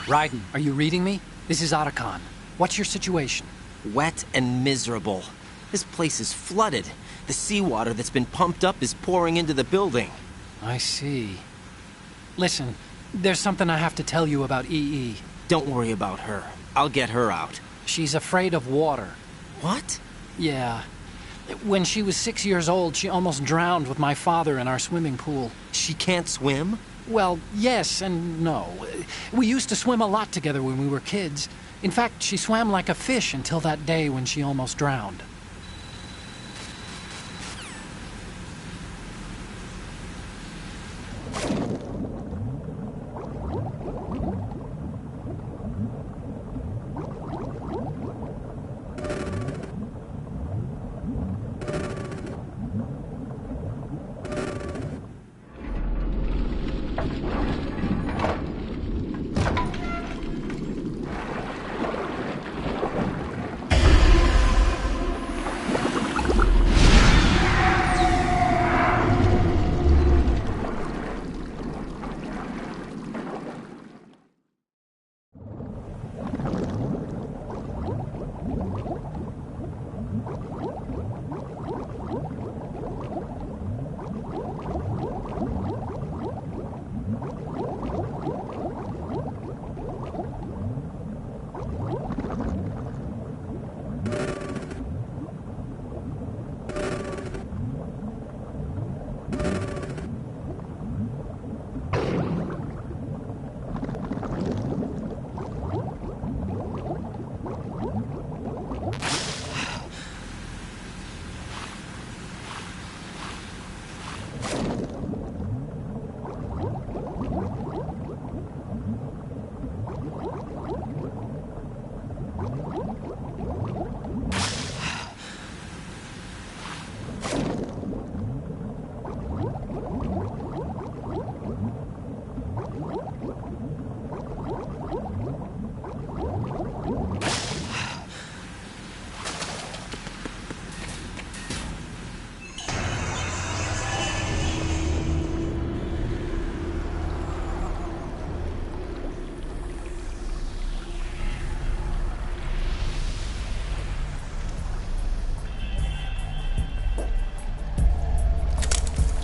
Raiden, are you reading me? This is Otacon. What's your situation? Wet and miserable. This place is flooded. The seawater that's been pumped up is pouring into the building. I see. Listen, there's something I have to tell you about EE. Don't worry about her. I'll get her out. She's afraid of water. What? Yeah. When she was 6 years old, she almost drowned with my father in our swimming pool. She can't swim? Well, yes and no. We used to swim a lot together when we were kids. In fact, she swam like a fish until that day when she almost drowned.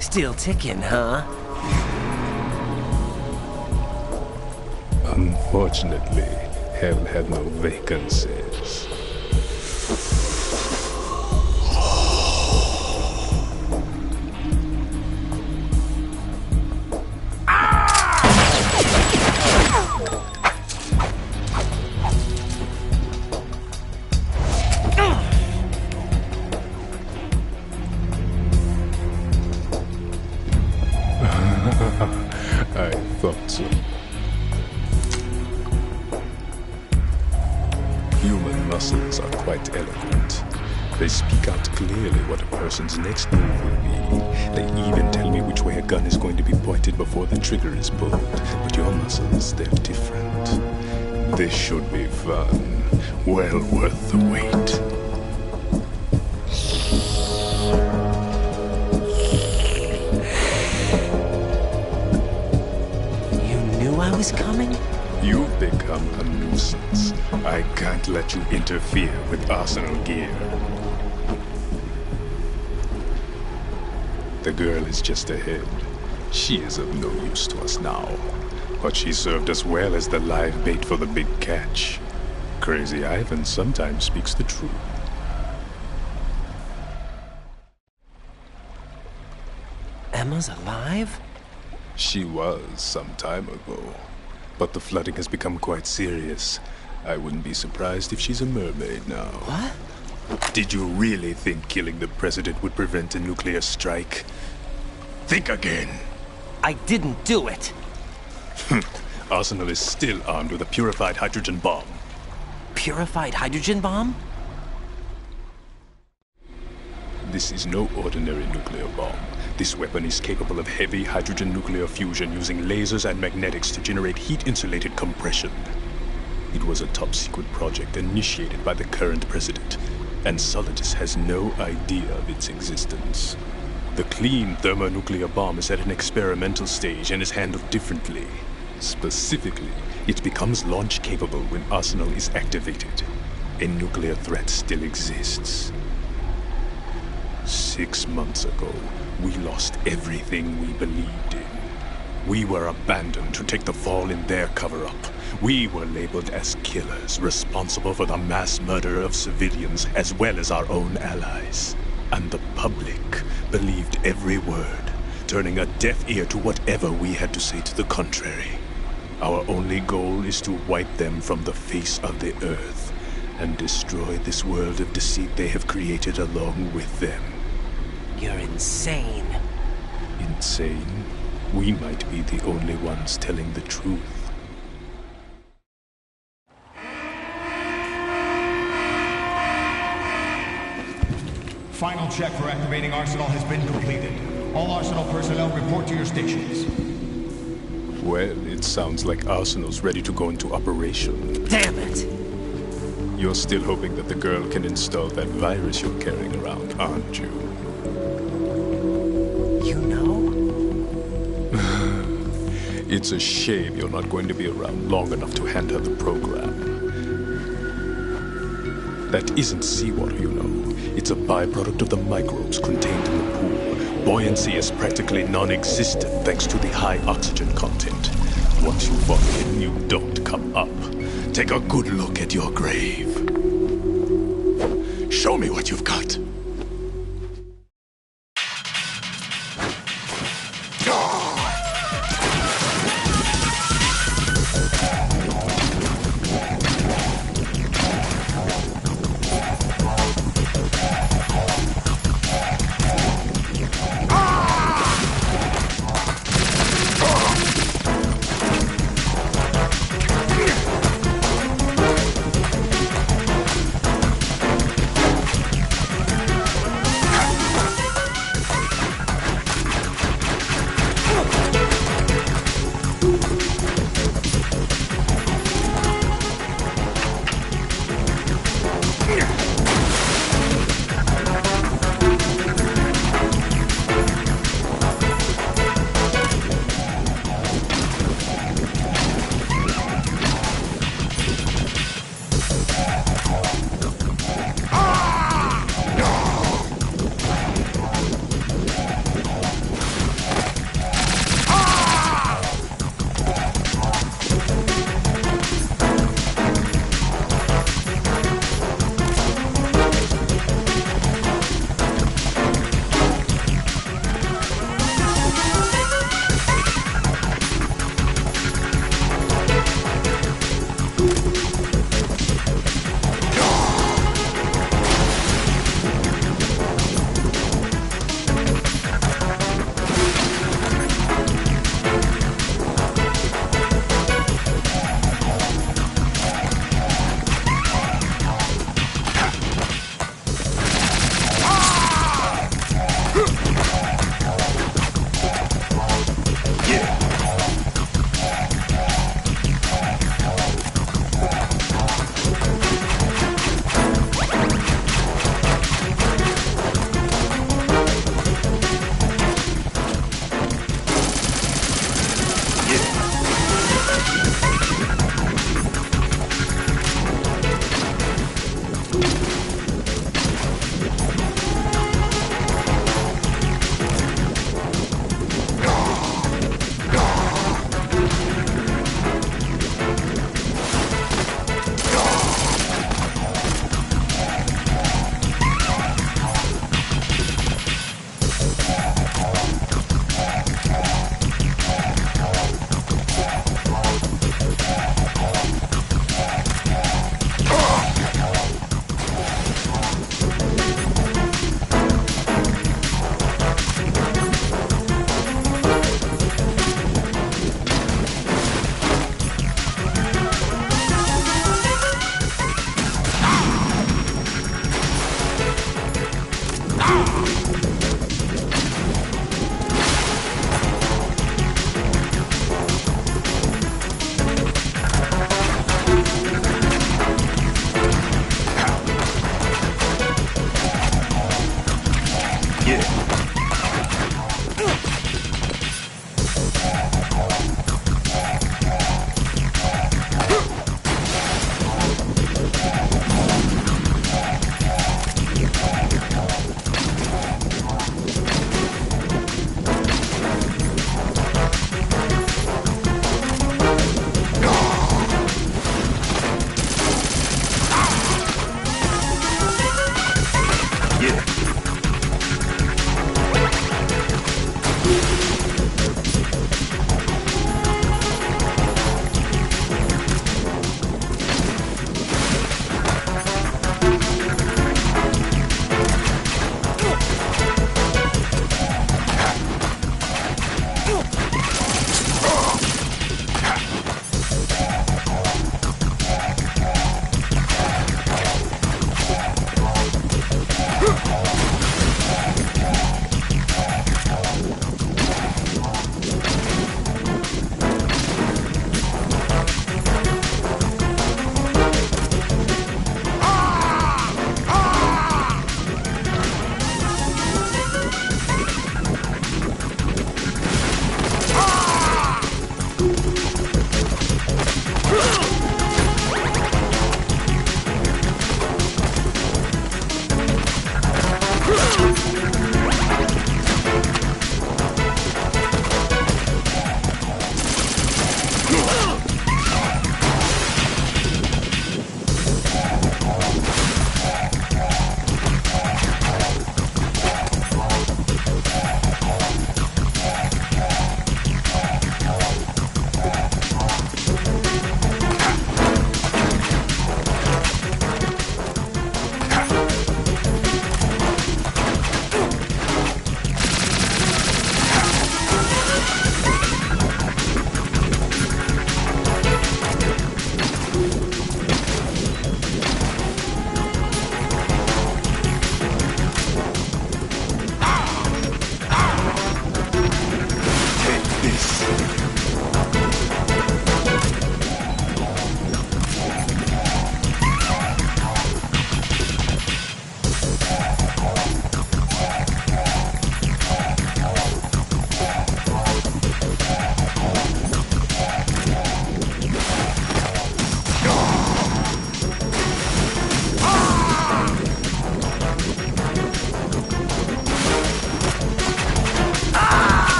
Still ticking, huh? Unfortunately, hell had no vacancies. I thought so. Human muscles are quite eloquent. They speak out clearly what a person's next move will be. They even tell me which way a gun is going to be pointed before the trigger is pulled. But your muscles, they're different. This should be fun. Well worth the wait. I was coming? You've become a nuisance. I can't let you interfere with arsenal gear. The girl is just ahead. She is of no use to us now. But she served us well as the live bait for the big catch. Crazy Ivan sometimes speaks the truth. Emma's alive? She was some time ago. But the flooding has become quite serious. I wouldn't be surprised if she's a mermaid now. What? Did you really think killing the president would prevent a nuclear strike? Think again. I didn't do it. Arsenal is still armed with a purified hydrogen bomb. Purified hydrogen bomb? This is no ordinary nuclear bomb. This weapon is capable of heavy hydrogen nuclear fusion using lasers and magnetics to generate heat-insulated compression. It was a top-secret project initiated by the current president, and Solidus has no idea of its existence. The clean thermonuclear bomb is at an experimental stage and is handled differently. Specifically, it becomes launch-capable when Arsenal is activated. A nuclear threat still exists. 6 months ago, we lost everything we believed in. We were abandoned to take the fall in their cover-up. We were labeled as killers, responsible for the mass murder of civilians as well as our own allies. And the public believed every word, turning a deaf ear to whatever we had to say to the contrary. Our only goal is to wipe them from the face of the earth and destroy this world of deceit they have created along with them. You're insane. Insane? We might be the only ones telling the truth. Final check for activating Arsenal has been completed. All Arsenal personnel report to your stations. Well, it sounds like Arsenal's ready to go into operation. Damn it! You're still hoping that the girl can install that virus you're carrying around, aren't you? You know? It's a shame you're not going to be around long enough to hand her the program. That isn't seawater, you know. It's a byproduct of the microbes contained in the pool. Buoyancy is practically non-existent thanks to the high oxygen content. Once you fall in, you don't come up. Take a good look at your grave. Show me what you've got.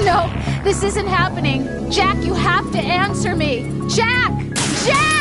No, this isn't happening. Jack, you have to answer me. Jack! Jack!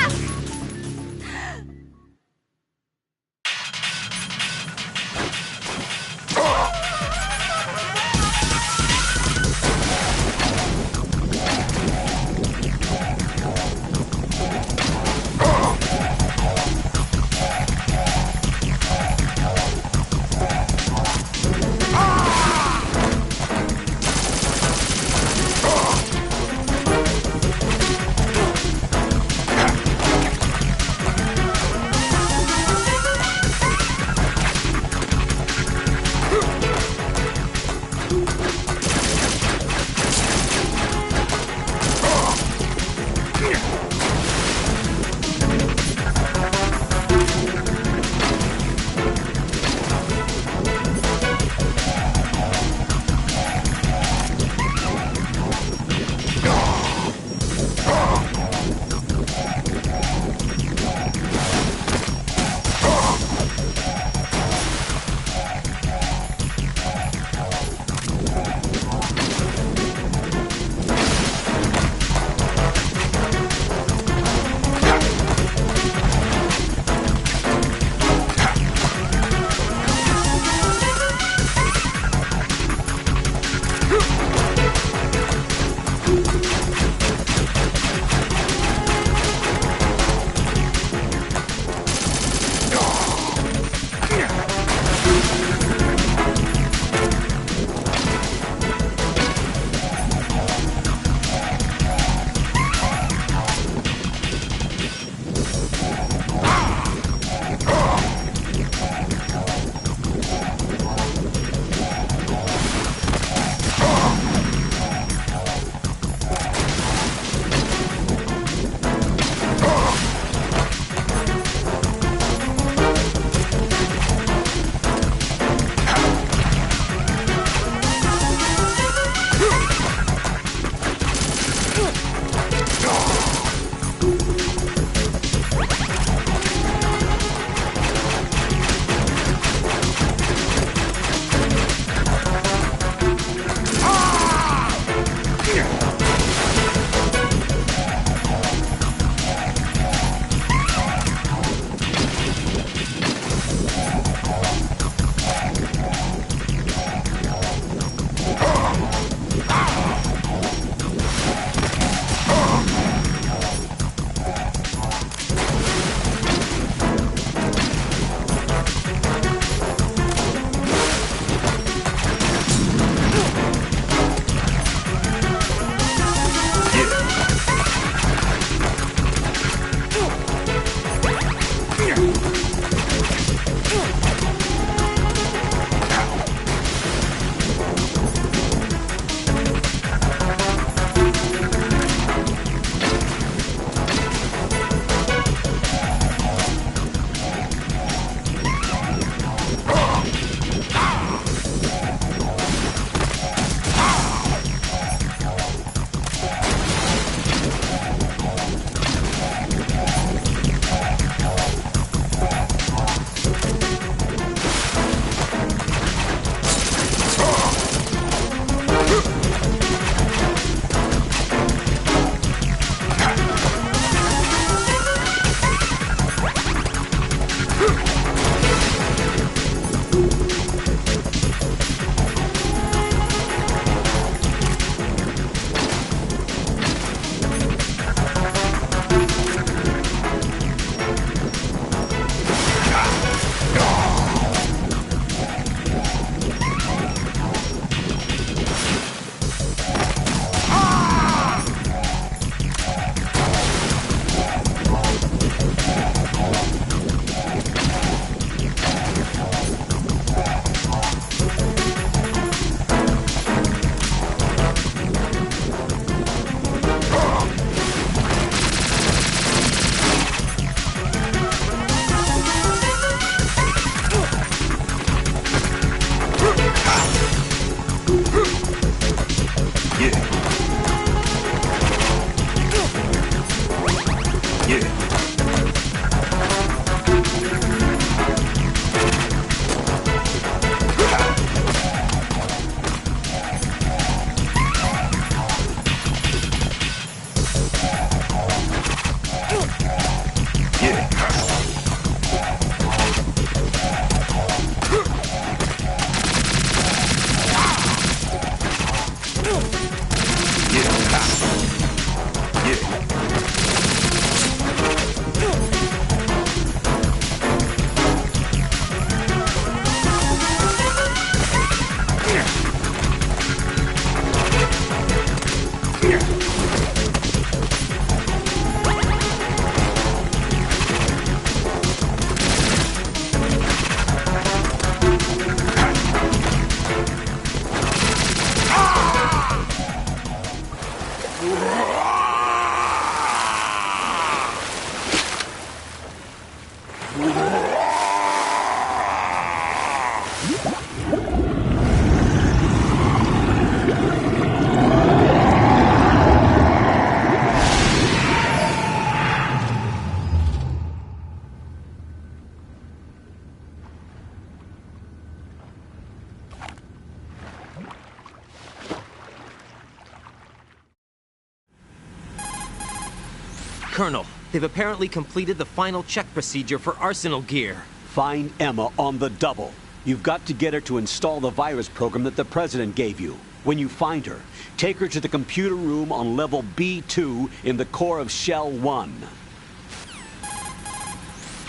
Colonel, they've apparently completed the final check procedure for Arsenal gear. Find Emma on the double. You've got to get her to install the virus program that the President gave you. When you find her, take her to the computer room on level B2 in the core of Shell 1.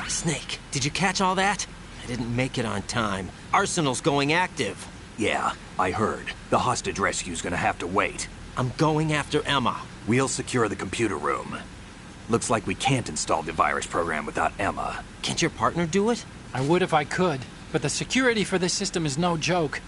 Snake, did you catch all that? I didn't make it on time. Arsenal's going active. Yeah, I heard. The hostage rescue's gonna have to wait. I'm going after Emma. We'll secure the computer room. Looks like we can't install the virus program without Emma. Can't your partner do it? I would if I could, but the security for this system is no joke.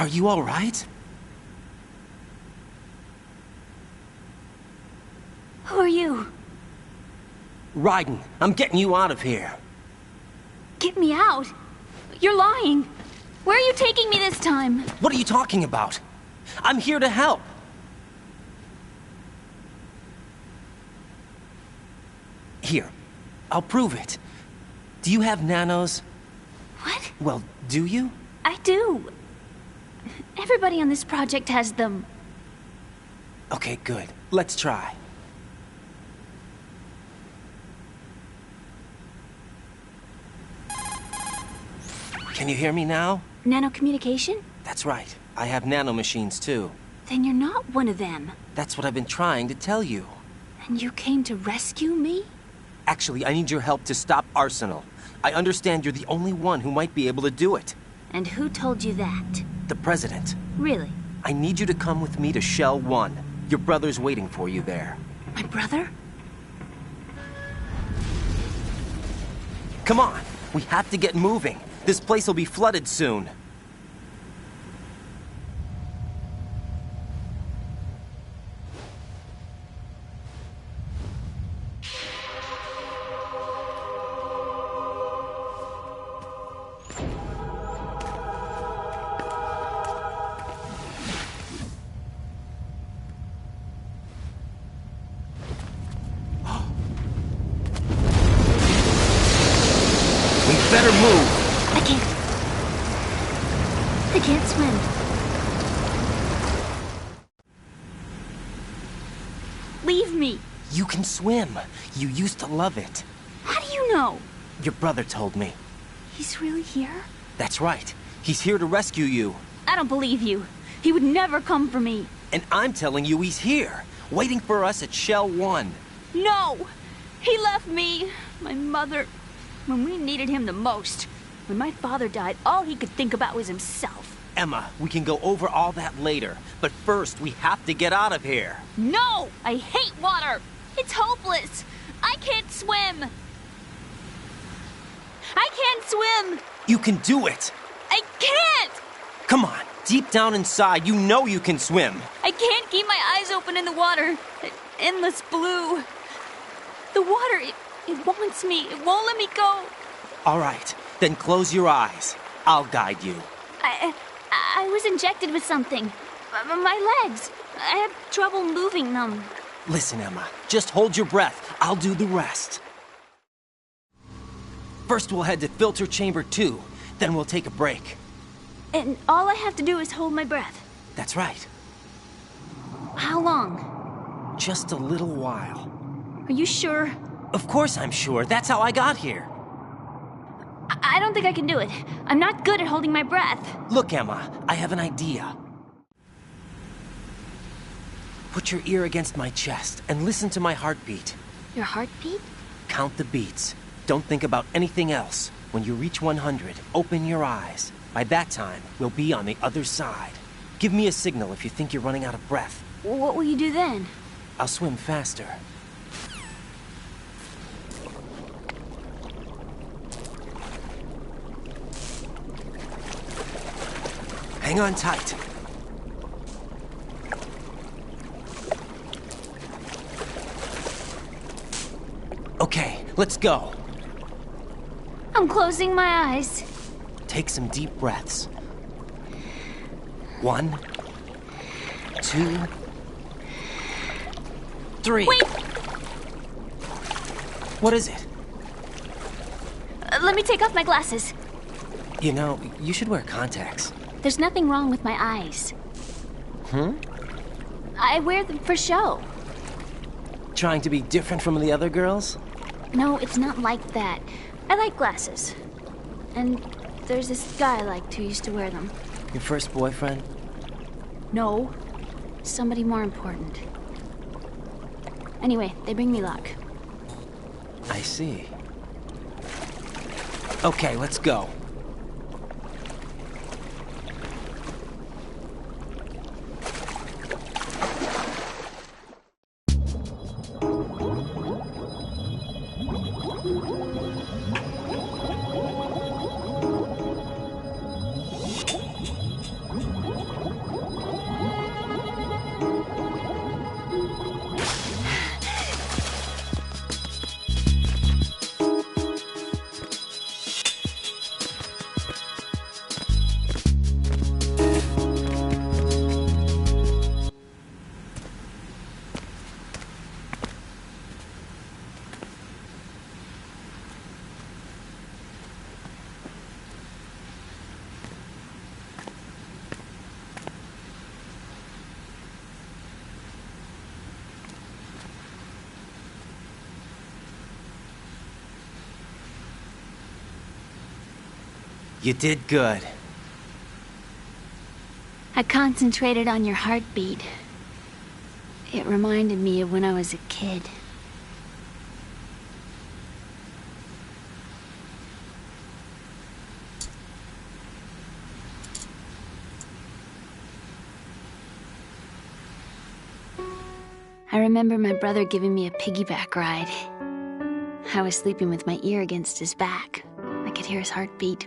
Are you all right? Who are you? Raiden, I'm getting you out of here. Get me out? You're lying. Where are you taking me this time? What are you talking about? I'm here to help. Here, I'll prove it. Do you have nanos? What? Well, do you? I do. Everybody on this project has them. Okay, good. Let's try. Can you hear me now? Nanocommunication? That's right. I have nanomachines too. Then you're not one of them. That's what I've been trying to tell you. And you came to rescue me? Actually, I need your help to stop Arsenal. I understand you're the only one who might be able to do it. And who told you that? The President. Really? I need you to come with me to Shell 1. Your brother's waiting for you there. My brother? Come on! We have to get moving. This place will be flooded soon. Better move! I can't swim. Leave me. You can swim. You used to love it. How do you know? Your brother told me. He's really here? That's right. He's here to rescue you. I don't believe you. He would never come for me. And I'm telling you he's here, waiting for us at Shell 1. No! He left me, my mother, when we needed him the most. When my father died, all he could think about was himself. Emma, we can go over all that later, but first we have to get out of here. No! I hate water! It's hopeless! I can't swim! I can't swim! You can do it! I can't! Come on, deep down inside, you know you can swim. I can't keep my eyes open in the water. Endless blue. The water, it wants me. It won't let me go. All right, then close your eyes. I'll guide you. I was injected with something. My legs. I have trouble moving them. Listen, Emma, just hold your breath. I'll do the rest. First we'll head to filter chamber 2, then we'll take a break. And all I have to do is hold my breath. That's right. How long? Just a little while. Are you sure? Of course I'm sure. That's how I got here. I don't think I can do it. I'm not good at holding my breath. Look, Emma, I have an idea. Put your ear against my chest and listen to my heartbeat. Your heartbeat? Count the beats. Don't think about anything else. When you reach 100, open your eyes. By that time, we'll be on the other side. Give me a signal if you think you're running out of breath. What will you do then? I'll swim faster. Hang on tight. Okay, let's go. I'm closing my eyes. Take some deep breaths. 1, 2, 3. Wait! What is it? Let me take off my glasses. You know, you should wear contacts. There's nothing wrong with my eyes. I wear them for show. Trying to be different from the other girls? No, it's not like that. I like glasses. And there's this guy I liked who used to wear them. Your first boyfriend? No. Somebody more important. Anyway, they bring me luck. I see. Okay, let's go. You did good. I concentrated on your heartbeat. It reminded me of when I was a kid. I remember my brother giving me a piggyback ride. I was sleeping with my ear against his back. I could hear his heartbeat.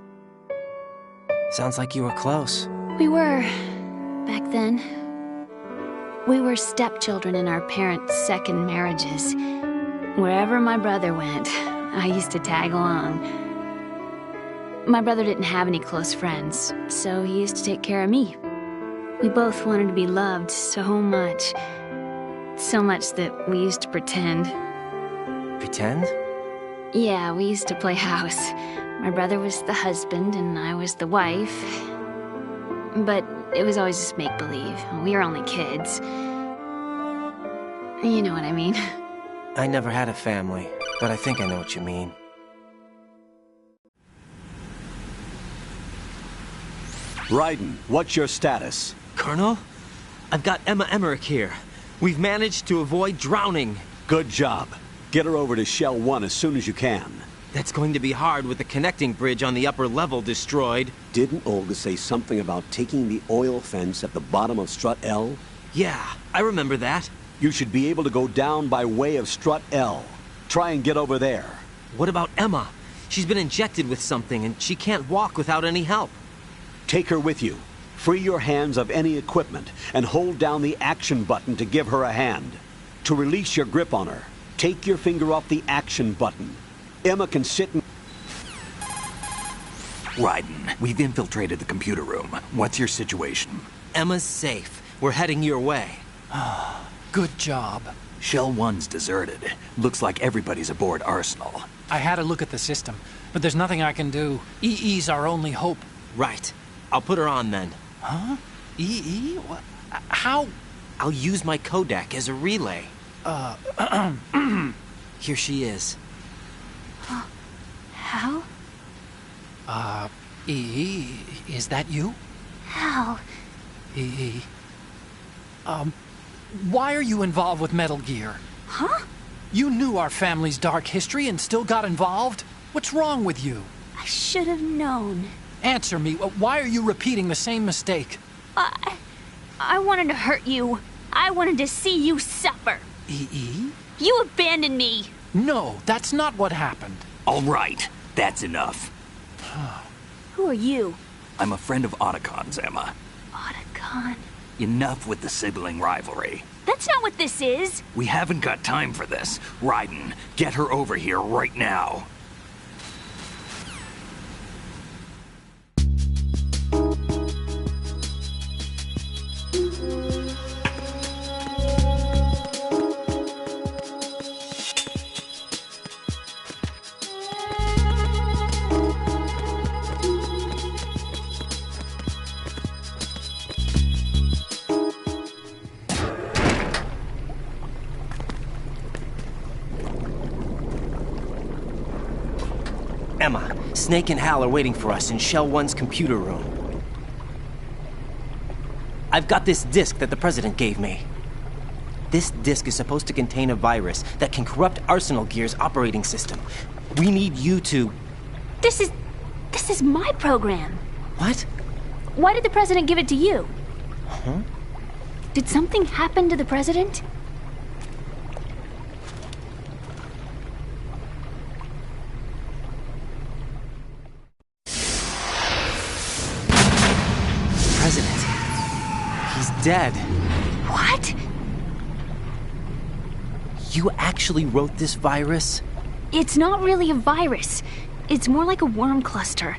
Sounds like you were close. We were, back then. We were stepchildren in our parents' second marriages. Wherever my brother went, I used to tag along. My brother didn't have any close friends, so he used to take care of me. We both wanted to be loved so much. So much that we used to pretend. Pretend? Yeah, we used to play house. My brother was the husband and I was the wife. But it was always just make-believe. We were only kids. You know what I mean. I never had a family, but I think I know what you mean. Raiden, what's your status? Colonel, I've got Emma Emmerich here. We've managed to avoid drowning. Good job. Get her over to Shell 1 as soon as you can. That's going to be hard with the connecting bridge on the upper level destroyed. Didn't Olga say something about taking the oil fence at the bottom of Strut L? Yeah, I remember that. You should be able to go down by way of Strut L. Try and get over there. What about Emma? She's been injected with something and she can't walk without any help. Take her with you. Free your hands of any equipment and hold down the action button to give her a hand. To release your grip on her, take your finger off the action button. Emma can sit and... Raiden, we've infiltrated the computer room. What's your situation? Emma's safe. We're heading your way. Good job. Shell 1's deserted. Looks like everybody's aboard Arsenal. I had a look at the system, but there's nothing I can do. EE's our only hope. Right. I'll put her on then. Huh? EE? What? How? I'll use my Kodak as a relay. Here she is. Hal? EE, is that you? Hal? EE. Why are you involved with Metal Gear? Huh? You knew our family's dark history and still got involved? What's wrong with you? I should have known. Answer me. Why are you repeating the same mistake? I wanted to hurt you. I wanted to see you suffer. EE? You abandoned me. No, that's not what happened. All right, that's enough. Who are you? I'm a friend of Otacon's, Emma. Otacon? Enough with the sibling rivalry. That's not what this is. We haven't got time for this. Raiden, get her over here right now. Emma, Snake and Hal are waiting for us in Shell 1's computer room. I've got this disk that the President gave me. This disk is supposed to contain a virus that can corrupt Arsenal Gear's operating system. We need you to... This is my program. What? Why did the President give it to you? Huh? Did something happen to the President? President. He's dead. What? You actually wrote this virus? It's not really a virus. It's more like a worm cluster.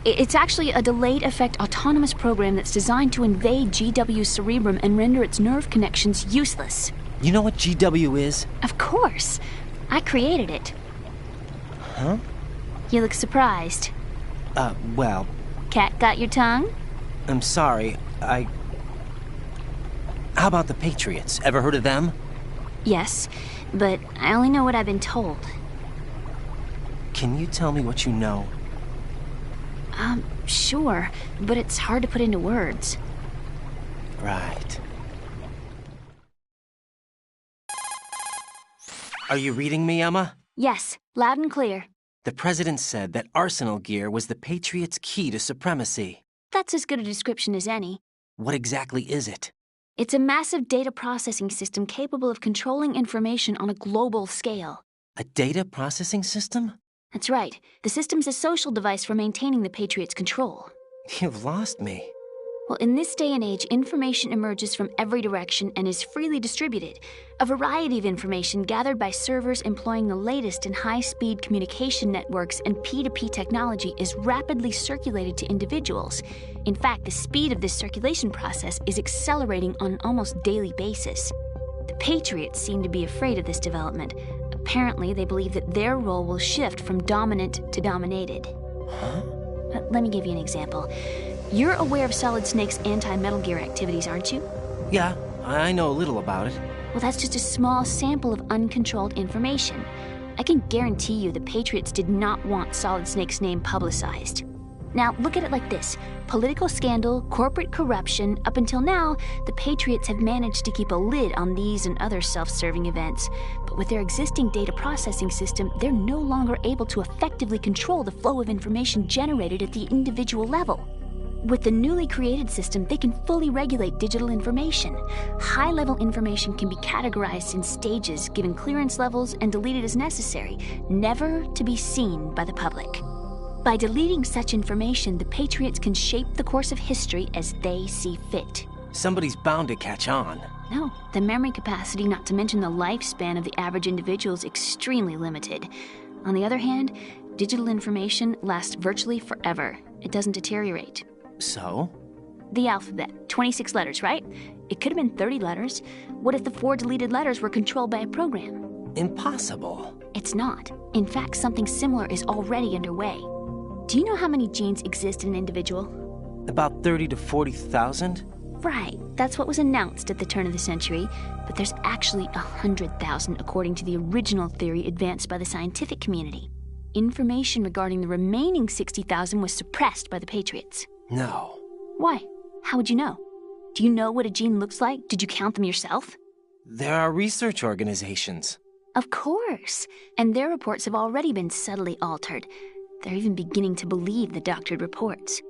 It's actually a delayed effect autonomous program that's designed to invade GW's cerebrum and render its nerve connections useless. You know what GW is? Of course. I created it. Huh? You look surprised. Well... Cat got your tongue? I'm sorry, How about the Patriots? Ever heard of them? Yes, but I only know what I've been told. Can you tell me what you know? Sure, but it's hard to put into words. Right. Are you reading me, Emma? Yes, loud and clear. The President said that Arsenal Gear was the Patriots' key to supremacy. That's as good a description as any. What exactly is it? It's a massive data processing system capable of controlling information on a global scale. A data processing system? That's right. The system's a social device for maintaining the Patriots' control. You've lost me. Well, in this day and age, information emerges from every direction and is freely distributed. A variety of information gathered by servers employing the latest in high-speed communication networks and P2P technology is rapidly circulated to individuals. In fact, the speed of this circulation process is accelerating on an almost daily basis. The Patriots seem to be afraid of this development. Apparently, they believe that their role will shift from dominant to dominated. Huh? Let me give you an example. You're aware of Solid Snake's anti-Metal Gear activities, aren't you? Yeah, I know a little about it. Well, that's just a small sample of uncontrolled information. I can guarantee you the Patriots did not want Solid Snake's name publicized. Now, look at it like this. Political scandal, corporate corruption, up until now, the Patriots have managed to keep a lid on these and other self-serving events. But with their existing data processing system, they're no longer able to effectively control the flow of information generated at the individual level. With the newly created system, they can fully regulate digital information. High-level information can be categorized in stages, given clearance levels, and deleted as necessary, never to be seen by the public. By deleting such information, the Patriots can shape the course of history as they see fit. Somebody's bound to catch on. No, the memory capacity, not to mention the lifespan of the average individual, is extremely limited. On the other hand, digital information lasts virtually forever. It doesn't deteriorate. So? The alphabet, 26 letters, right? It could have been 30 letters. What if the 4 deleted letters were controlled by a program? Impossible. It's not. In fact, something similar is already underway. Do you know how many genes exist in an individual? About 30 to 40,000? Right, that's what was announced at the turn of the century, but there's actually 100,000 according to the original theory advanced by the scientific community. Information regarding the remaining 60,000 was suppressed by the Patriots. No. Why? How would you know? Do you know what a gene looks like? Did you count them yourself? There are research organizations. Of course, and their reports have already been subtly altered. They're even beginning to believe the doctored reports.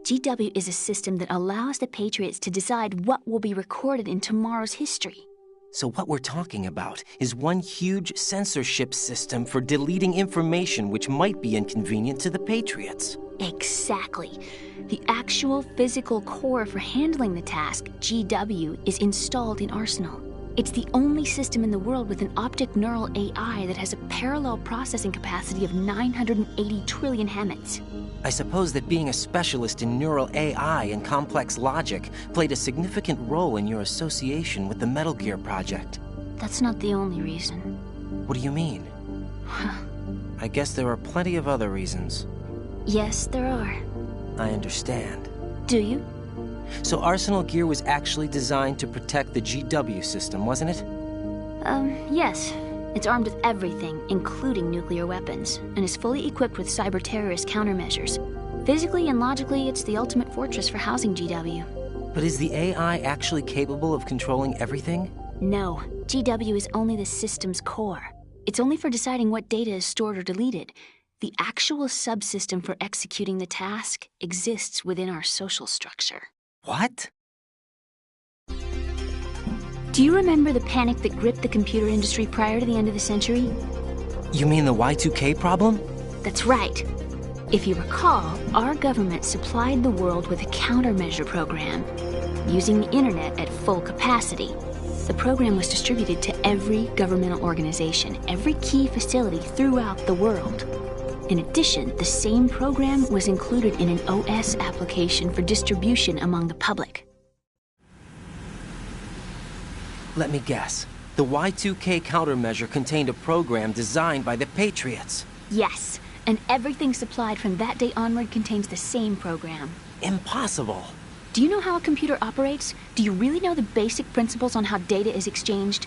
GW is a system that allows the Patriots to decide what will be recorded in tomorrow's history. So what we're talking about is one huge censorship system for deleting information which might be inconvenient to the Patriots. Exactly. The actual physical core for handling the task, GW, is installed in Arsenal. It's the only system in the world with an optic neural AI that has a parallel processing capacity of 980 trillion Hamets. I suppose that being a specialist in neural AI and complex logic played a significant role in your association with the Metal Gear project. That's not the only reason. What do you mean? I guess there are plenty of other reasons. Yes, there are. I understand. Do you? So Arsenal Gear was actually designed to protect the GW system, wasn't it? Yes. It's armed with everything, including nuclear weapons, and is fully equipped with cyber-terrorist countermeasures. Physically and logically, it's the ultimate fortress for housing GW. But is the AI actually capable of controlling everything? No. GW is only the system's core. It's only for deciding what data is stored or deleted. The actual subsystem for executing the task exists within our social structure. What? Do you remember the panic that gripped the computer industry prior to the end of the century? You mean the Y2K problem? That's right. If you recall, our government supplied the world with a countermeasure program, using the internet at full capacity. The program was distributed to every governmental organization, every key facility throughout the world. In addition, the same program was included in an OS application for distribution among the public. Let me guess. The Y2K countermeasure contained a program designed by the Patriots. Yes, and everything supplied from that day onward contains the same program. Impossible. Do you know how a computer operates? Do you really know the basic principles on how data is exchanged?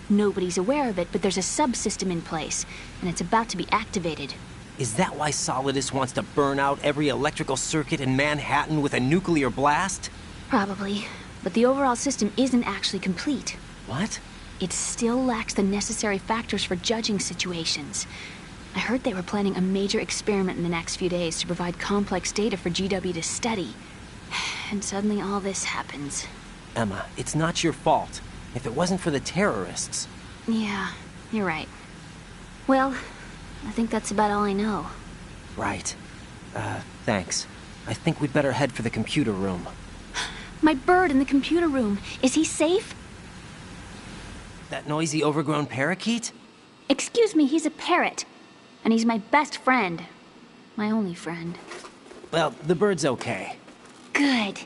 Nobody's aware of it, but there's a subsystem in place, and it's about to be activated. Is that why Solidus wants to burn out every electrical circuit in Manhattan with a nuclear blast? Probably, but the overall system isn't actually complete. What? It still lacks the necessary factors for judging situations. I heard they were planning a major experiment in the next few days to provide complex data for GW to study. And suddenly all this happens. Emma, it's not your fault. If it wasn't for the terrorists... Yeah, you're right. Well, I think that's about all I know. Right. Thanks. I think we'd better head for the computer room. My bird in the computer room. Is he safe? That noisy, overgrown parakeet? Excuse me, he's a parrot. And he's my best friend. My only friend. Well, the bird's okay. Good.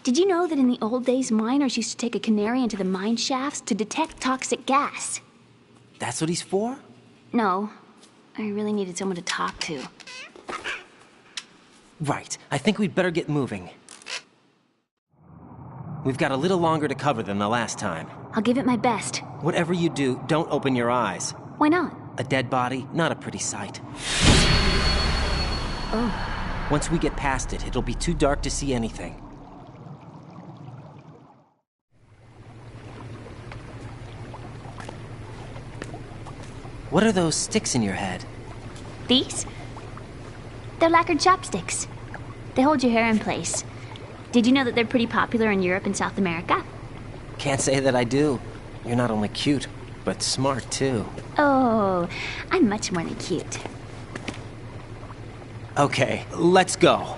Did you know that in the old days, miners used to take a canary into the mine shafts to detect toxic gas? That's what he's for? No. I really needed someone to talk to. Right. I think we'd better get moving. We've got a little longer to cover than the last time. I'll give it my best. Whatever you do, don't open your eyes. Why not? A dead body, not a pretty sight. Oh. Once we get past it, it'll be too dark to see anything. What are those sticks in your head? These? They're lacquered chopsticks. They hold your hair in place. Did you know that they're pretty popular in Europe and South America? Can't say that I do. You're not only cute, but smart too. Oh, I'm much more than cute. Okay, let's go.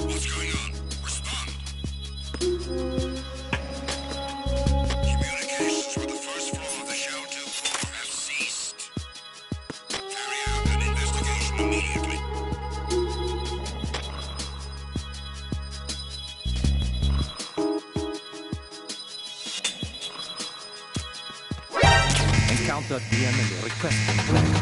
What's going on? Respond. Communications with the first floor of the Shell 2 core have ceased. Carry out an investigation immediately. Encounter DM request complete.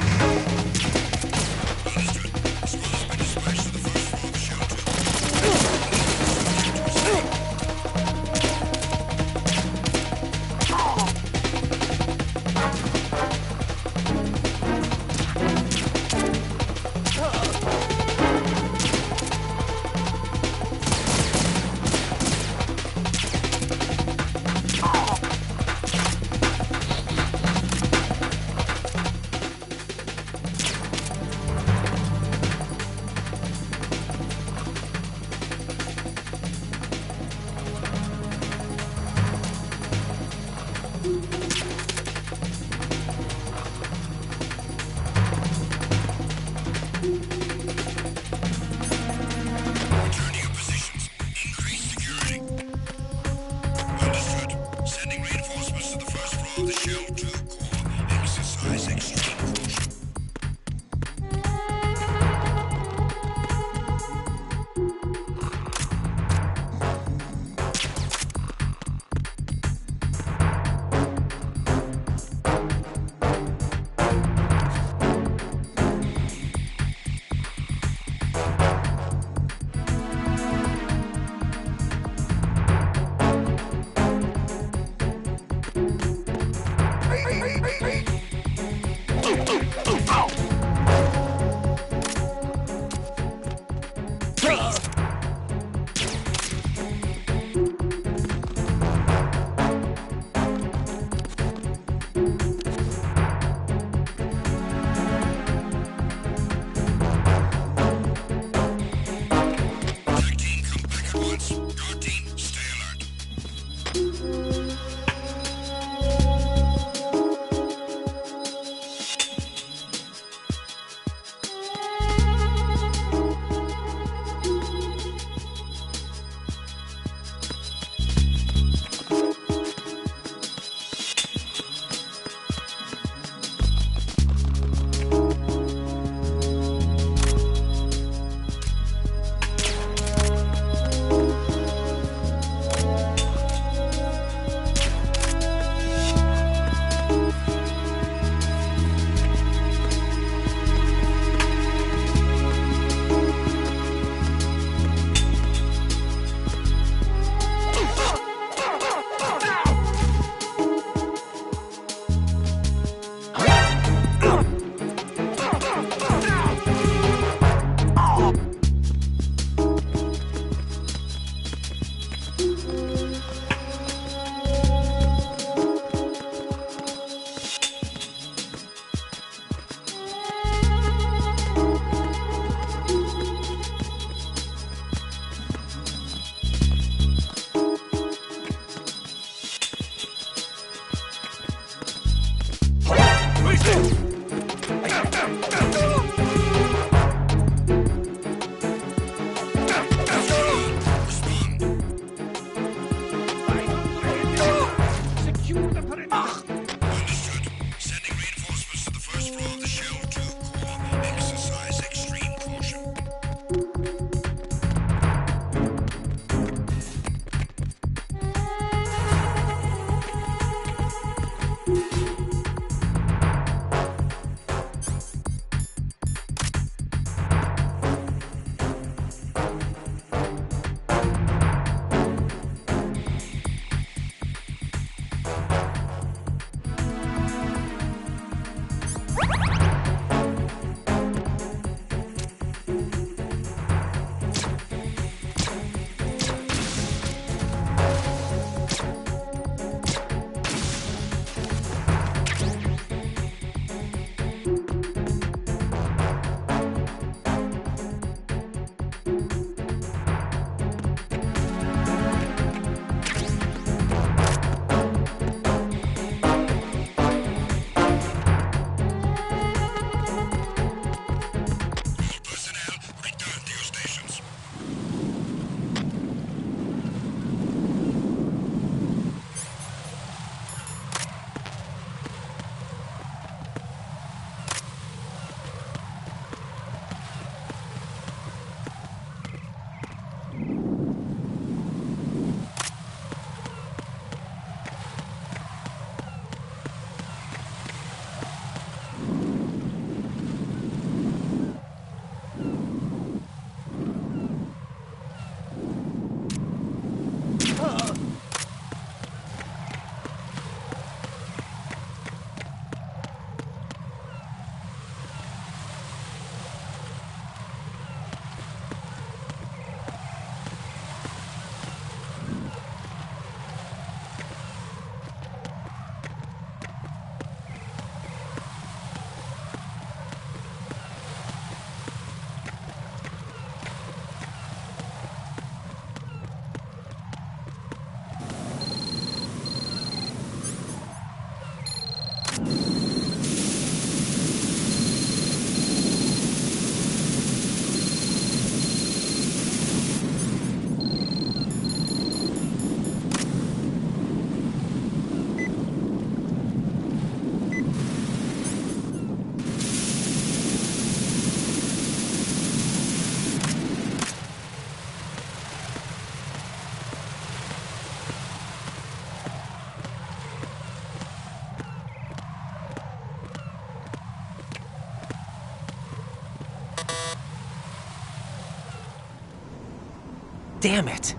Damn it.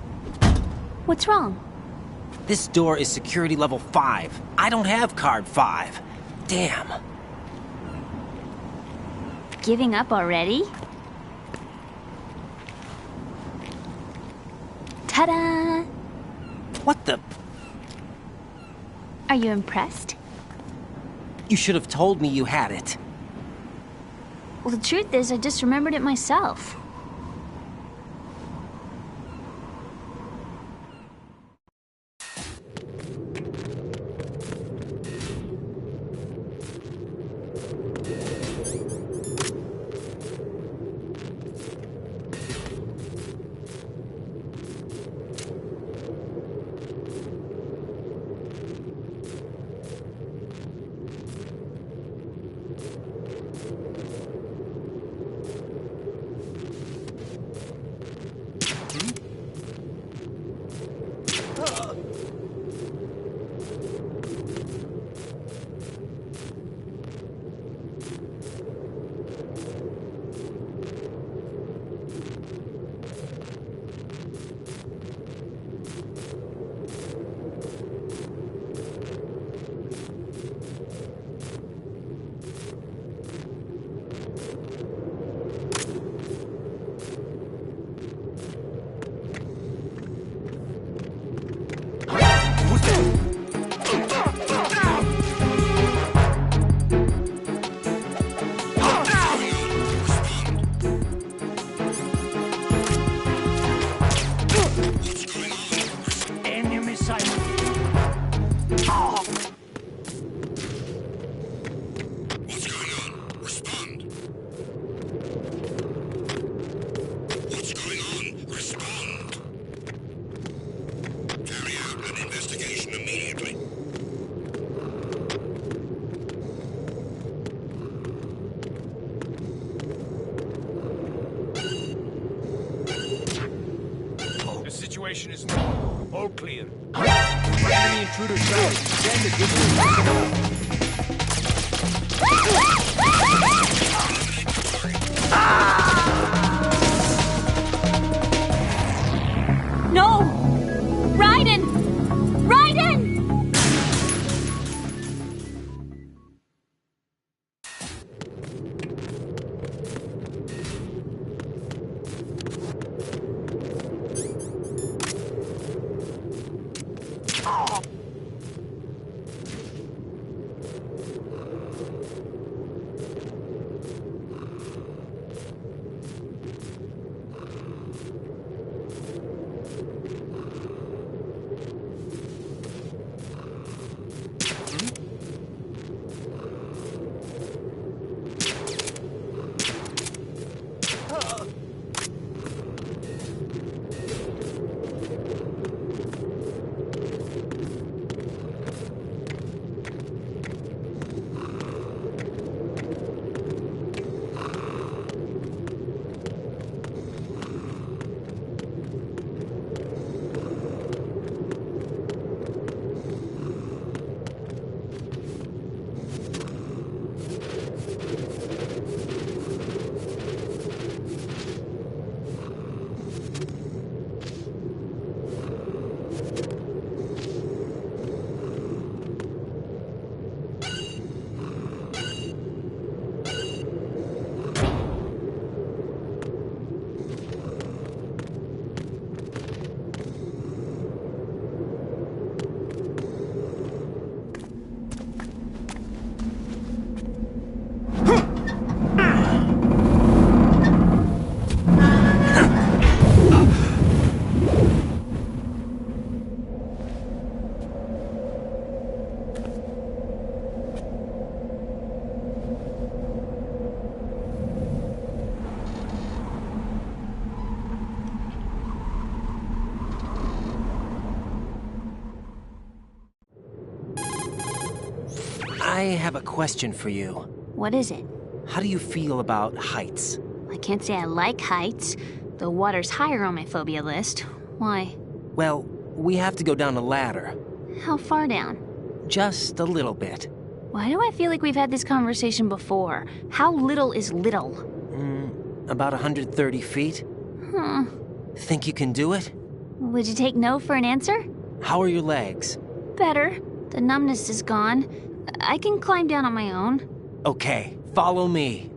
What's wrong? This door is security level 5. I don't have card 5. Damn. Giving up already? Ta-da! What the? Are you impressed? You should have told me you had it. Well, the truth is, I just remembered it myself. Is all clear. Enemy intruder sighted. Send it No! Raiden! Raiden! I have a question for you. What is it? How do you feel about heights? I can't say I like heights. The water's higher on my phobia list. Why? Well, we have to go down a ladder. How far down? Just a little bit. Why do I feel like we've had this conversation before? How little is little? About 130 feet. Huh. Think you can do it? Would you take no for an answer? How are your legs? Better. The numbness is gone. I can climb down on my own. Okay, follow me.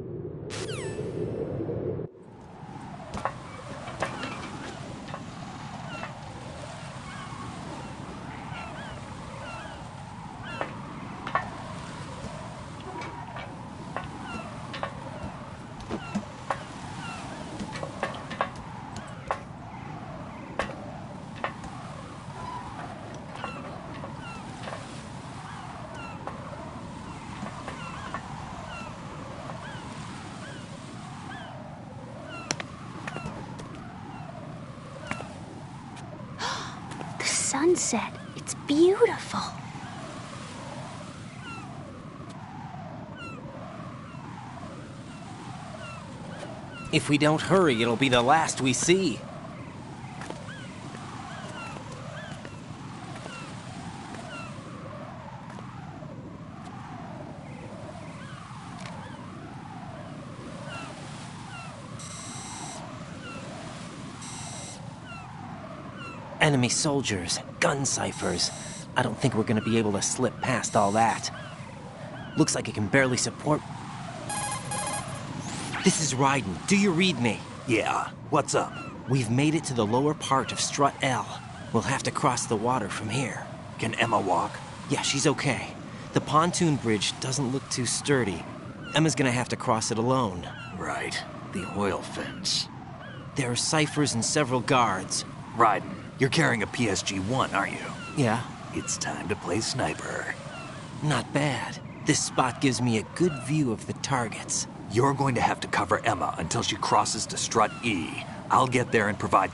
Sunset. It's beautiful. If we don't hurry, it'll be the last we see. Enemy soldiers, gun ciphers. I don't think we're gonna be able to slip past all that. Looks like it can barely support... This is Raiden. Do you read me? Yeah, what's up? We've made it to the lower part of Strut L. We'll have to cross the water from here. Can Emma walk? Yeah, she's okay. The pontoon bridge doesn't look too sturdy. Emma's gonna have to cross it alone. Right, the oil fence. There are ciphers and several guards. Raiden, you're carrying a PSG-1, aren't you? Yeah, It's time to play sniper. not bad. This spot gives me a good view of the targets. You're going to have to cover Emma until she crosses to Strut E. I'll get there and provide...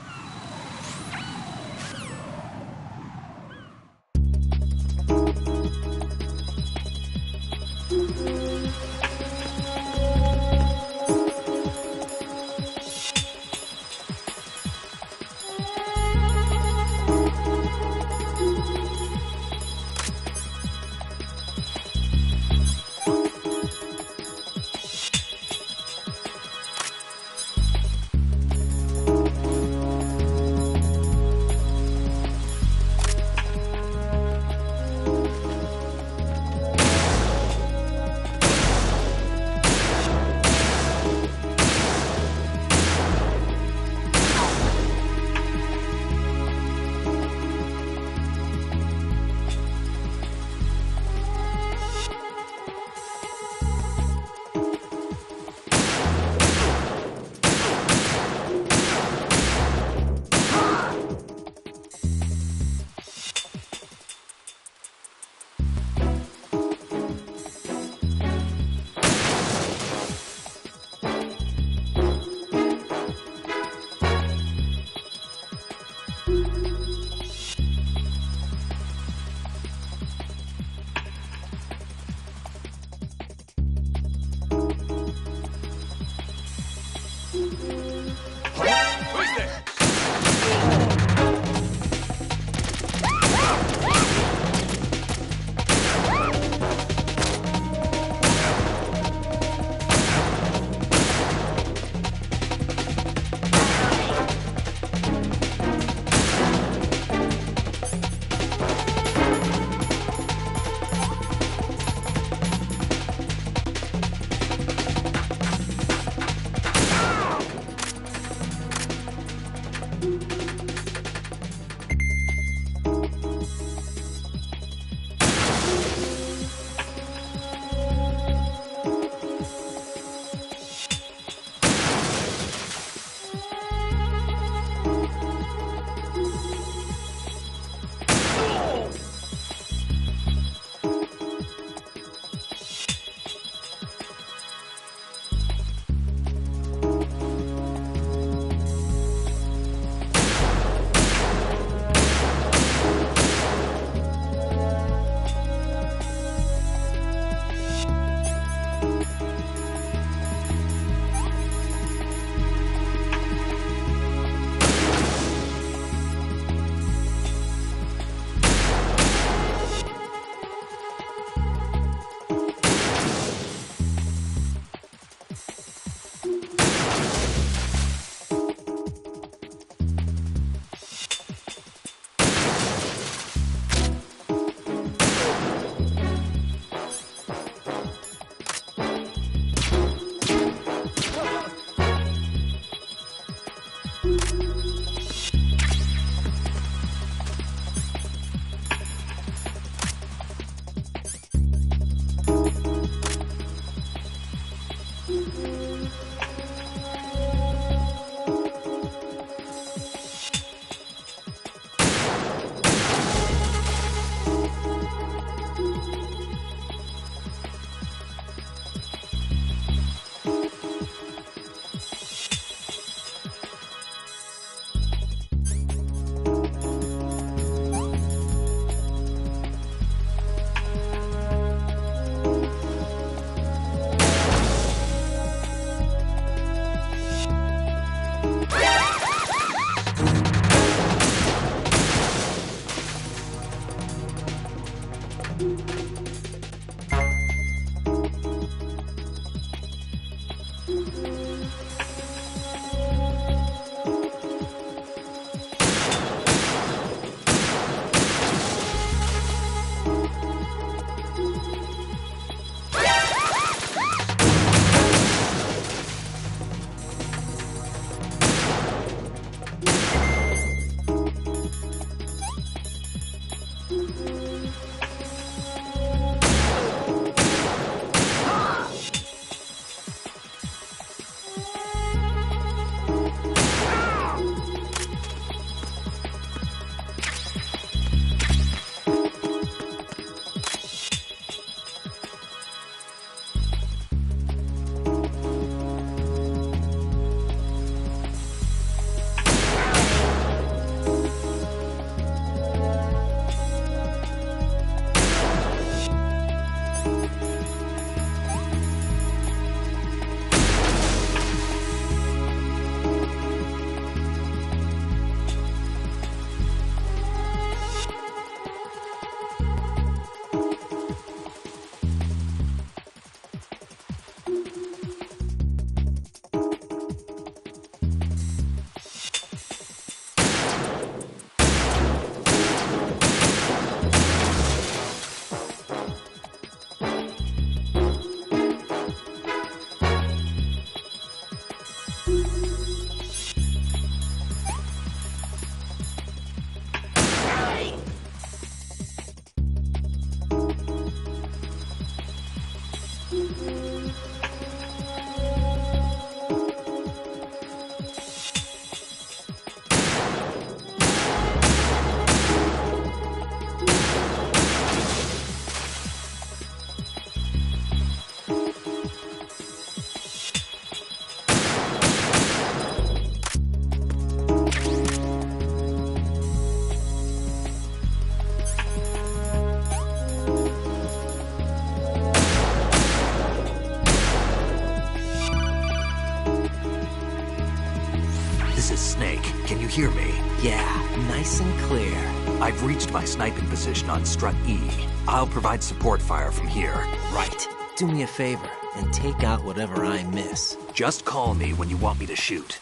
This is Snake. Can you hear me? Yeah, nice and clear. I've reached my sniping position on Strut E. I'll provide support fire from here. Right. Do me a favor and take out whatever I miss. Just call me when you want me to shoot.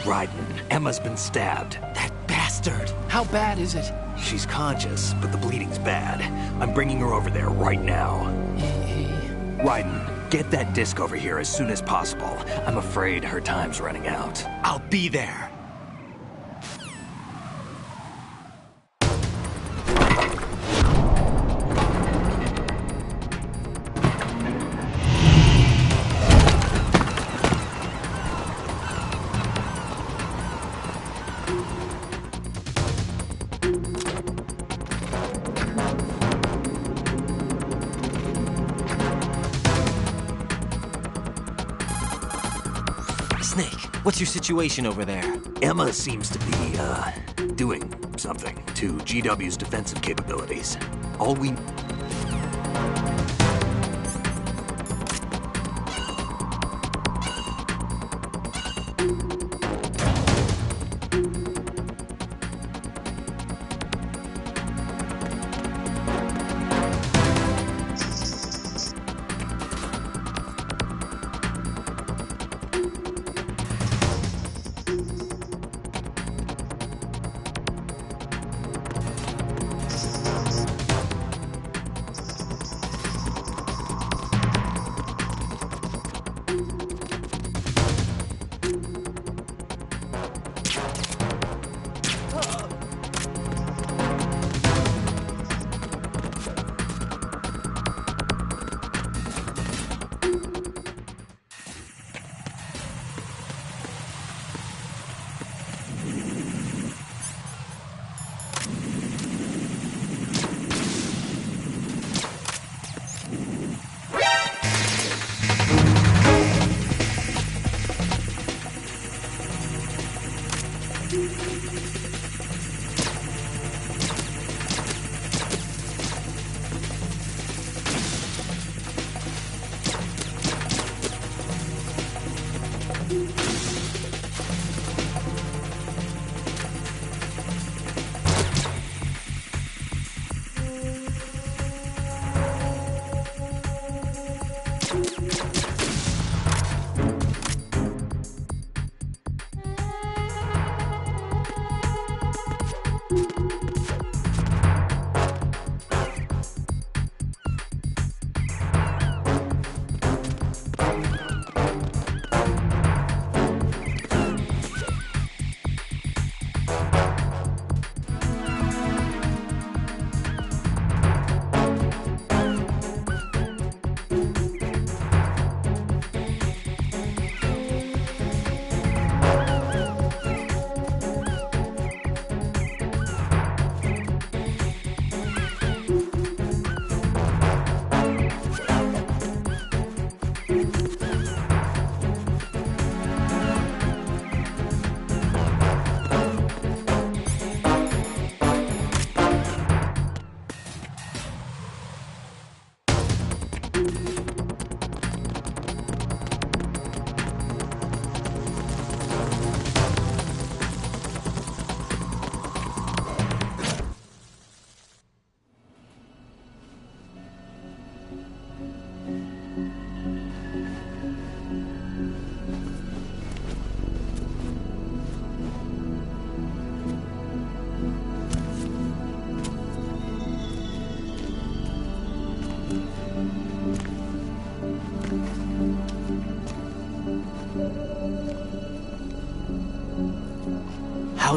Raiden, Emma's been stabbed. That bastard! How bad is it? She's conscious, but the bleeding's bad. I'm bringing her over there right now. Raiden, get that disc over here as soon as possible. I'm afraid her time's running out. I'll be there! Snake, what's your situation over there? Emma seems to be, doing something to GW's defensive capabilities. All we...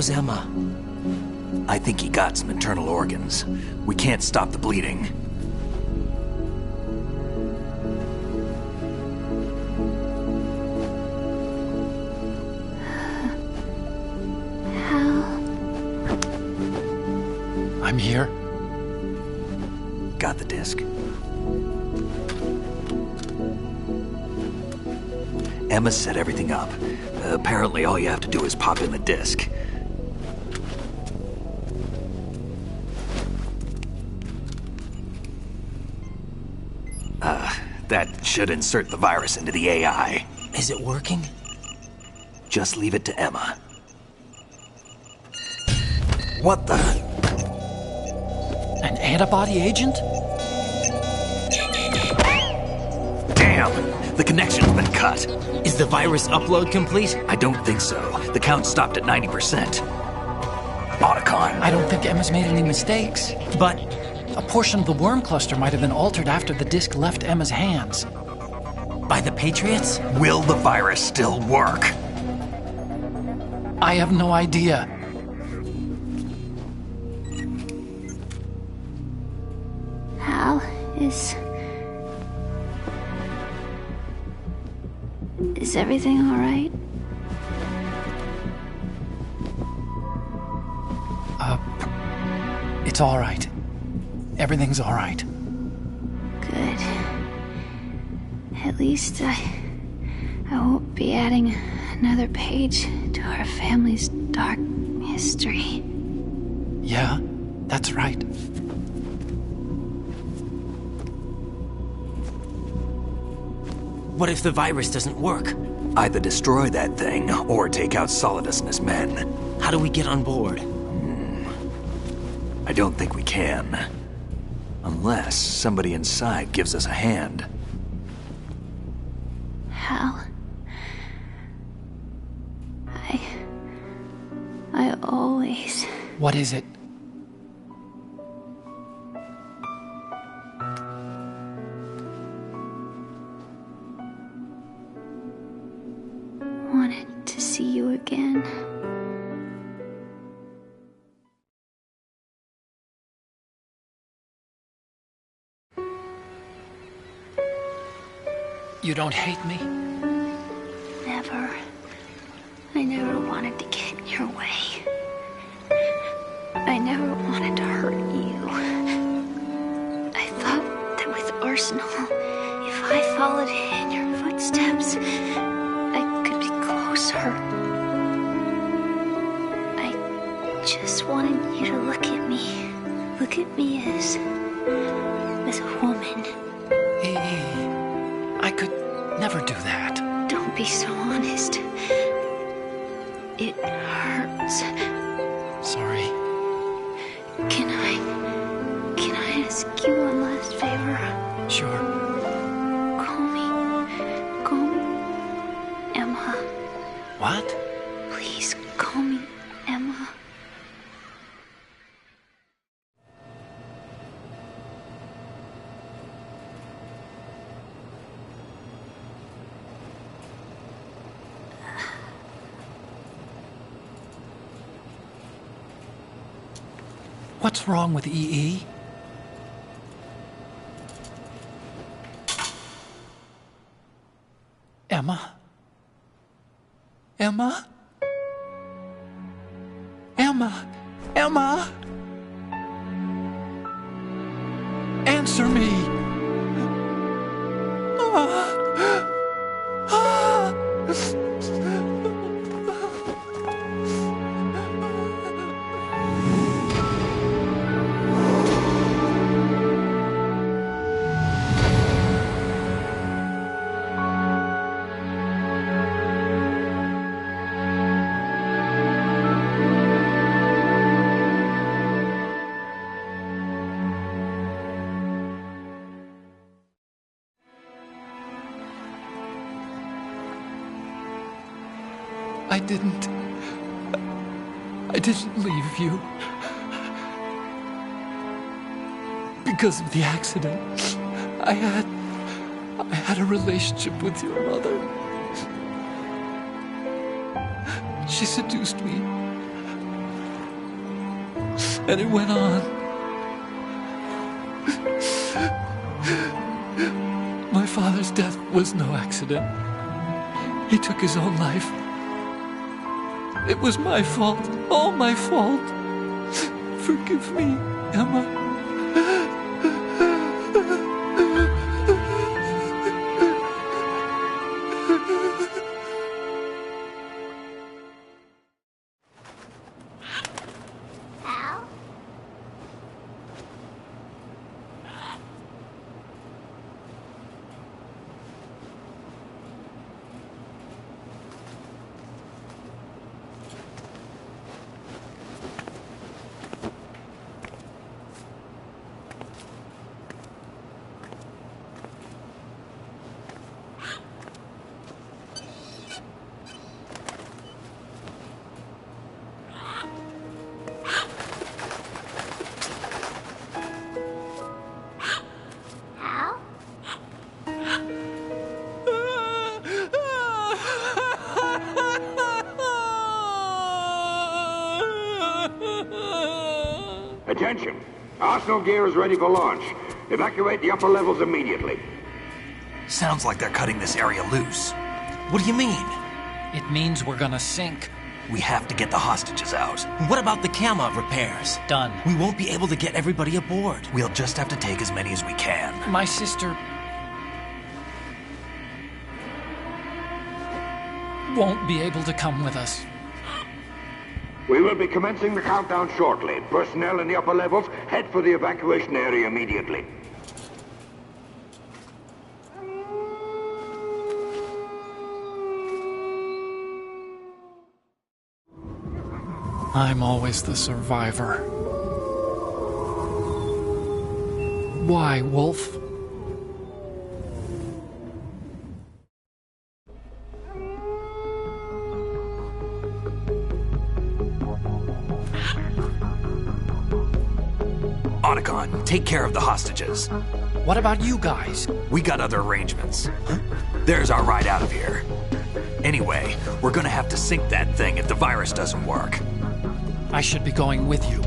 How's Emma? I think he got some internal organs. We can't stop the bleeding. I'm here. Got the disc. Emma set everything up. Apparently all you have to do is pop in the disc. That should insert the virus into the AI. Is it working? Just leave it to Emma. What the? An antibody agent? Damn! The connection's been cut. Is the virus upload complete? I don't think so. The count stopped at 90%. Otacon. I don't think Emma's made any mistakes. But a portion of the worm cluster might have been altered after the disc left Emma's hands. by the Patriots? Will the virus still work? I have no idea. Hal, is everything all right? It's all right. Everything's all right. Good. At least I won't be adding another page to our family's dark history. Yeah, that's right. What if the virus doesn't work? Either destroy that thing, or take out Solidus and his men. How do we get on board? I don't think we can. Unless somebody inside gives us a hand. Hal, I always... What is it? wanted to see you again. You don't hate me? Never. I never wanted to get in your way. I never wanted to hurt you. I thought that with Arsenal, if I followed in your footsteps, I could be closer. just wanted you to look at me. Look at me as a woman. I could never do that. Don't be so honest. It hurts. Sorry. Can I ask you one last favor? Sure. Call me Emma. What? Please call me Emma. What's wrong with EE? Emma? Emma? Emma? Emma? Answer me! I didn't leave you. Because of the accident, I had a relationship with your mother. She seduced me. And it went on. My father's death was no accident. He took his own life. It was my fault, all my fault. Forgive me, Emma. Attention! Arsenal gear is ready for launch. Evacuate the upper levels immediately. Sounds like they're cutting this area loose. What do you mean? It means we're gonna sink. We have to get the hostages out. What about the camera repairs? Done. We won't be able to get everybody aboard. We'll just have to take as many as we can. My sister won't be able to come with us. We will be commencing the countdown shortly. Personnel in the upper levels, head for the evacuation area immediately. I'm always the survivor. Why, Wolf? Otacon, take care of the hostages. What about you guys? We got other arrangements. There's our ride out of here. Anyway, we're gonna have to sink that thing if the virus doesn't work. I should be going with you.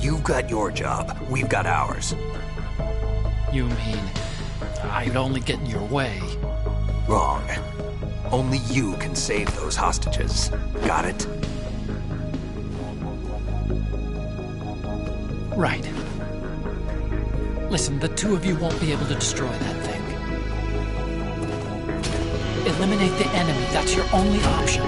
You've got your job, we've got ours. You mean I'd only get in your way? Wrong. Only you can save those hostages. Got it? Right. Listen, the two of you won't be able to destroy that thing. Eliminate the enemy. That's your only option.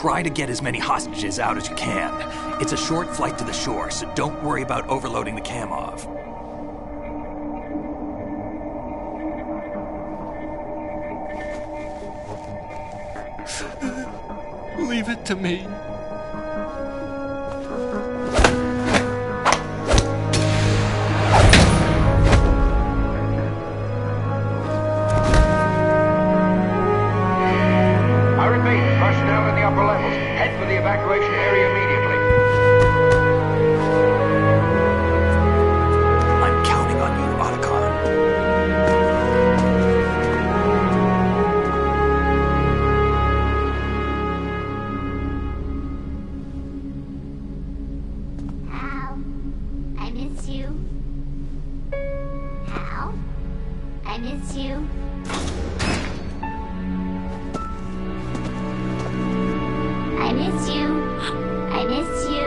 try to get as many hostages out as you can. It's a short flight to the shore, so don't worry about overloading the Kamov. Leave it to me. I repeat, personnel in the upper levels, head for the evacuation area immediately. I'm counting on you, Otacon. Hal, I miss you. Hal, I miss you. I miss you. I miss you.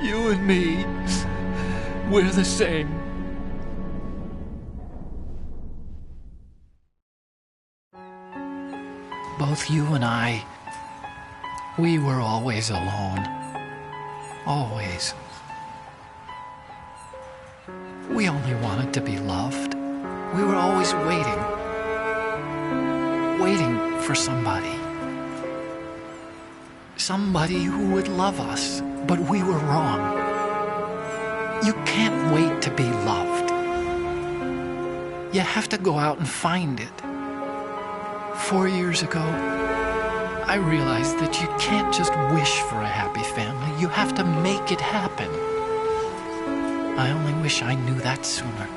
You and me, we're the same. Both you and I, we were always alone. Always. We only wanted to be loved. We were always waiting. Waiting for somebody. Somebody who would love us, but we were wrong. You can't wait to be loved. You have to go out and find it. 4 years ago, I realized that you can't just wish for a happy family. You have to make it happen. I only wish I knew that sooner.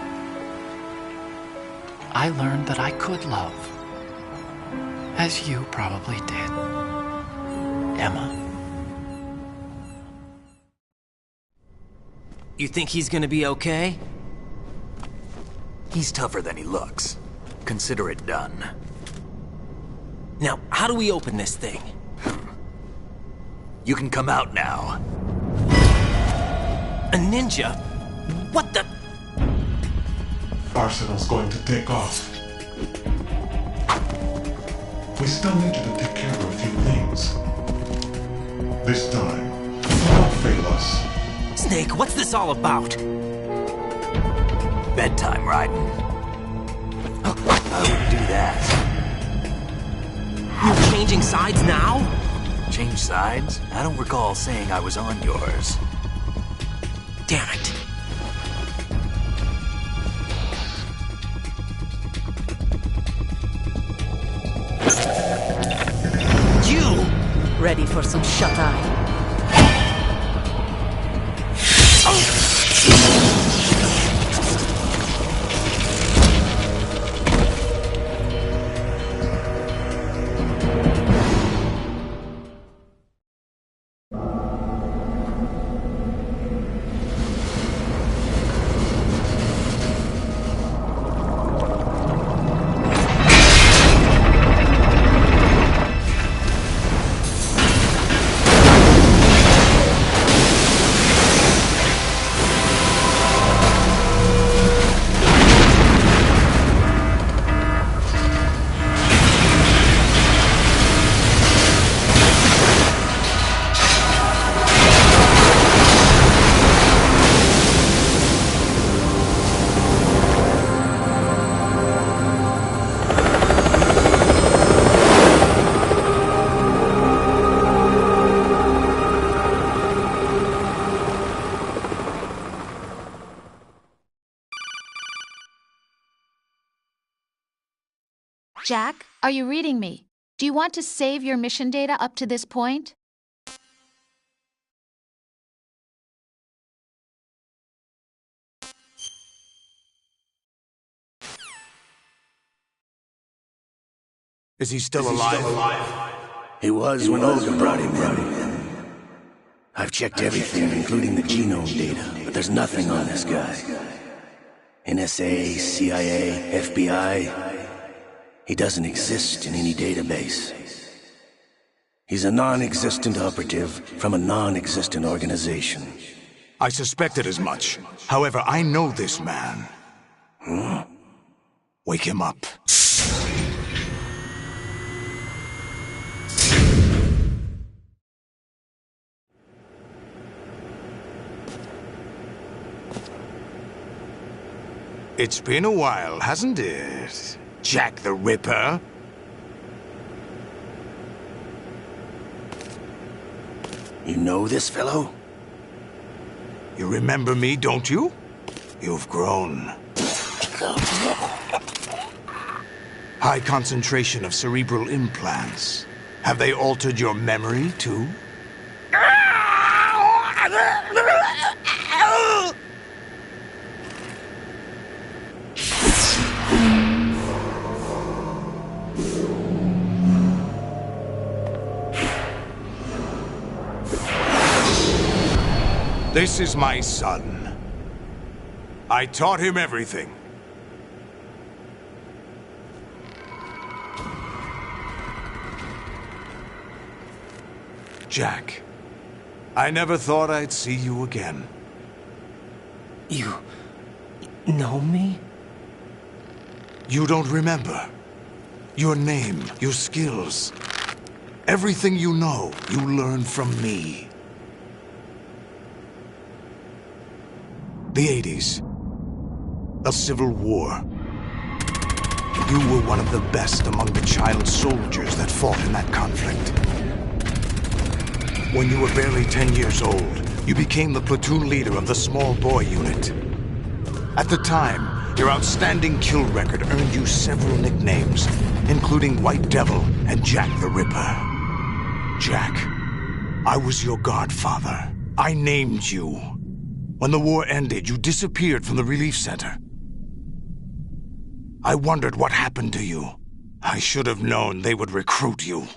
I learned that I could love, as you probably did, Emma. You think he's gonna be okay? He's tougher than he looks. Consider it done. Now, how do we open this thing? You can come out now. A ninja? What the? Arsenal's going to take off. We still need you to take care of a few things. This time, don't fail us. Snake, what's this all about? Bedtime, Raiden. I wouldn't do that. You're changing sides now? Change sides? I don't recall saying I was on yours. Damn it. You! Ready for some shut-eye? Jack, are you reading me? Do you want to save your mission data up to this point? Is he still alive? He was when Olga brought him in. I've checked everything, including the genome data, but there's nothing on this guy. NSA, CIA, FBI. He doesn't exist in any database. He's a non-existent operative from a non-existent organization. I suspected as much. However, I know this man. Huh? Wake him up. It's been a while, hasn't it, Jack the Ripper? You know this fellow? You remember me, don't you? You've grown. High concentration of cerebral implants. Have they altered your memory, too? This is my son. I taught him everything. Jack, I never thought I'd see you again. You know me? You don't remember. Your name, your skills. Everything you know, you learned from me. The 80s. A civil war. You were one of the best among the child soldiers that fought in that conflict. When you were barely 10 years old, you became the platoon leader of the small boy unit. At the time, your outstanding kill record earned you several nicknames, including White Devil and Jack the Ripper. Jack, I was your godfather. I named you. When the war ended, you disappeared from the relief center. I wondered what happened to you. I should have known they would recruit you.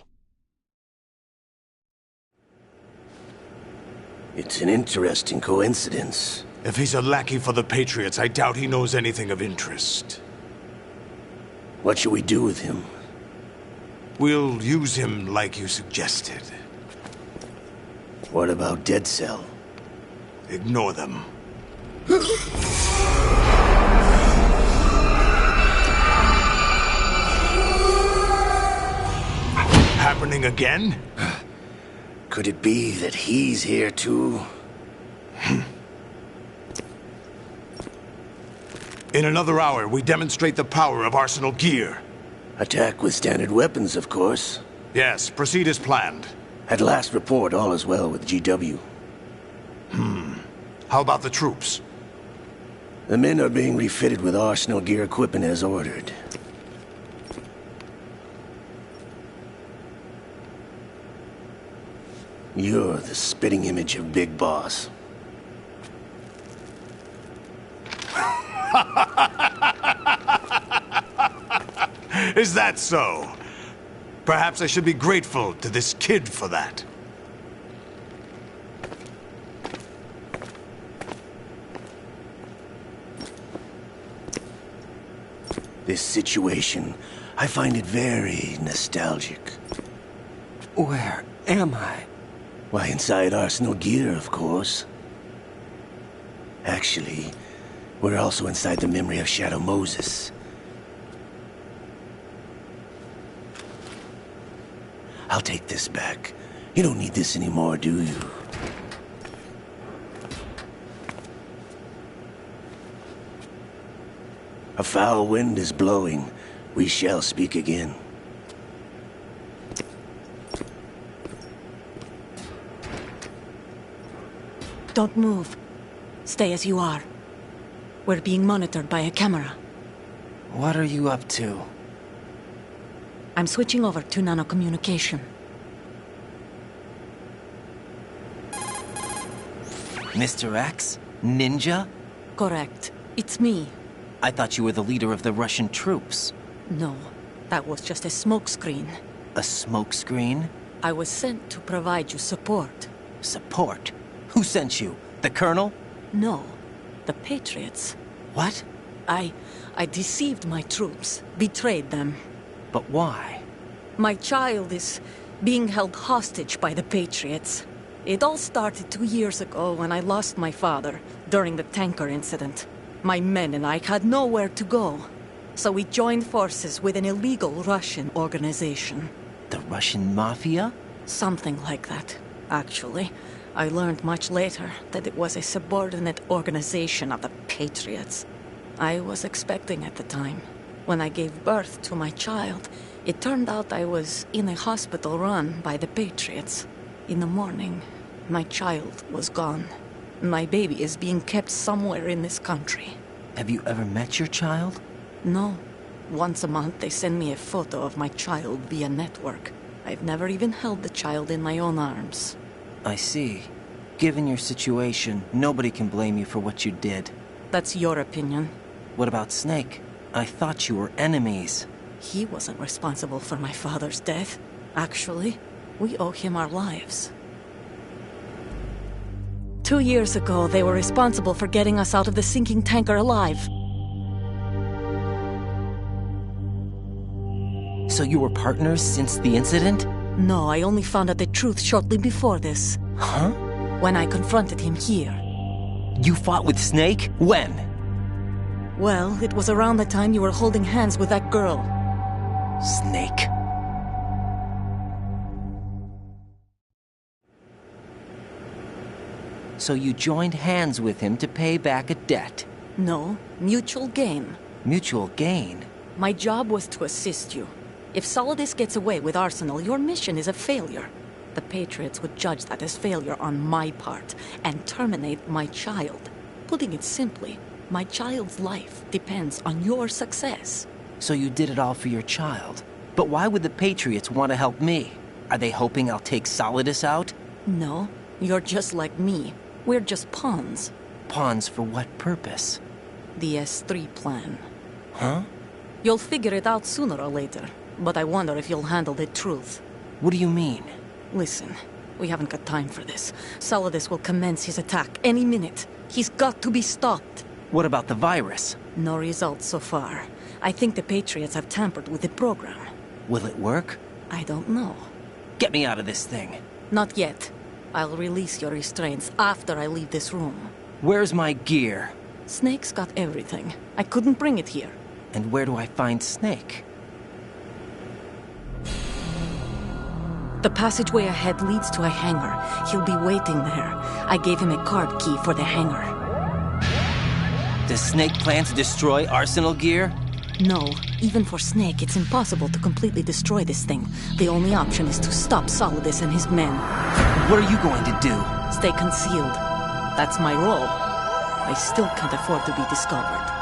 It's an interesting coincidence. If he's a lackey for the Patriots, I doubt he knows anything of interest. What should we do with him? We'll use him like you suggested. What about Dead Cell? Ignore them. Happening again? Could it be that he's here too? In another hour, we demonstrate the power of Arsenal gear. Attack with standard weapons, of course. Yes, proceed as planned. At last report, all is well with GW. How about the troops? The men are being refitted with Arsenal gear equipment as ordered. You're the spitting image of Big Boss. Is that so? Perhaps I should be grateful to this kid for that. This situation, I find it very nostalgic. Where am I? Why, inside Arsenal gear, of course. Actually, we're also inside the memory of Shadow Moses. I'll take this back. You don't need this anymore, do you? A foul wind is blowing. We shall speak again. Don't move. Stay as you are. We're being monitored by a camera. What are you up to? I'm switching over to nanocommunication. Mr. X? Ninja? Correct. It's me. I thought you were the leader of the Russian troops. No, that was just a smokescreen. A smokescreen? I was sent to provide you support. Support? Who sent you? The Colonel? No, the Patriots. What? I deceived my troops, betrayed them. But why? My child is being held hostage by the Patriots. It all started 2 years ago when I lost my father during the tanker incident. My men and I had nowhere to go, so we joined forces with an illegal Russian organization. The Russian mafia? Something like that, actually. I learned much later that it was a subordinate organization of the Patriots. I was expecting at the time. When I gave birth to my child, it turned out I was in a hospital run by the Patriots. In the morning, my child was gone. My baby is being kept somewhere in this country. Have you ever met your child? No. Once a month, they send me a photo of my child via network. I've never even held the child in my own arms. I see. Given your situation, nobody can blame you for what you did. That's your opinion. What about Snake? I thought you were enemies. He wasn't responsible for my father's death. Actually, we owe him our lives. 2 years ago, they were responsible for getting us out of the sinking tanker alive. So you were partners since the incident? No, I only found out the truth shortly before this. Huh? When I confronted him here. You fought with Snake? When? Well, it was around the time you were holding hands with that girl. Snake. So you joined hands with him to pay back a debt? No, mutual gain. Mutual gain? My job was to assist you. If Solidus gets away with Arsenal, your mission is a failure. The Patriots would judge that as failure on my part and terminate my child. Putting it simply, my child's life depends on your success. So you did it all for your child. But why would the Patriots want to help me? Are they hoping I'll take Solidus out? No, you're just like me. We're just pawns. Pawns for what purpose? The S3 plan. Huh? You'll figure it out sooner or later, but I wonder if you'll handle the truth. What do you mean? Listen, we haven't got time for this. Solidus will commence his attack any minute. He's got to be stopped. What about the virus? No results so far. I think the Patriots have tampered with the program. Will it work? I don't know. Get me out of this thing. Not yet. I'll release your restraints after I leave this room. Where's my gear? Snake's got everything. I couldn't bring it here. And where do I find Snake? The passageway ahead leads to a hangar. He'll be waiting there. I gave him a card key for the hangar. Does Snake plan to destroy Arsenal gear? No. Even for Snake, it's impossible to completely destroy this thing. The only option is to stop Solidus and his men. What are you going to do? Stay concealed. That's my role. I still can't afford to be discovered.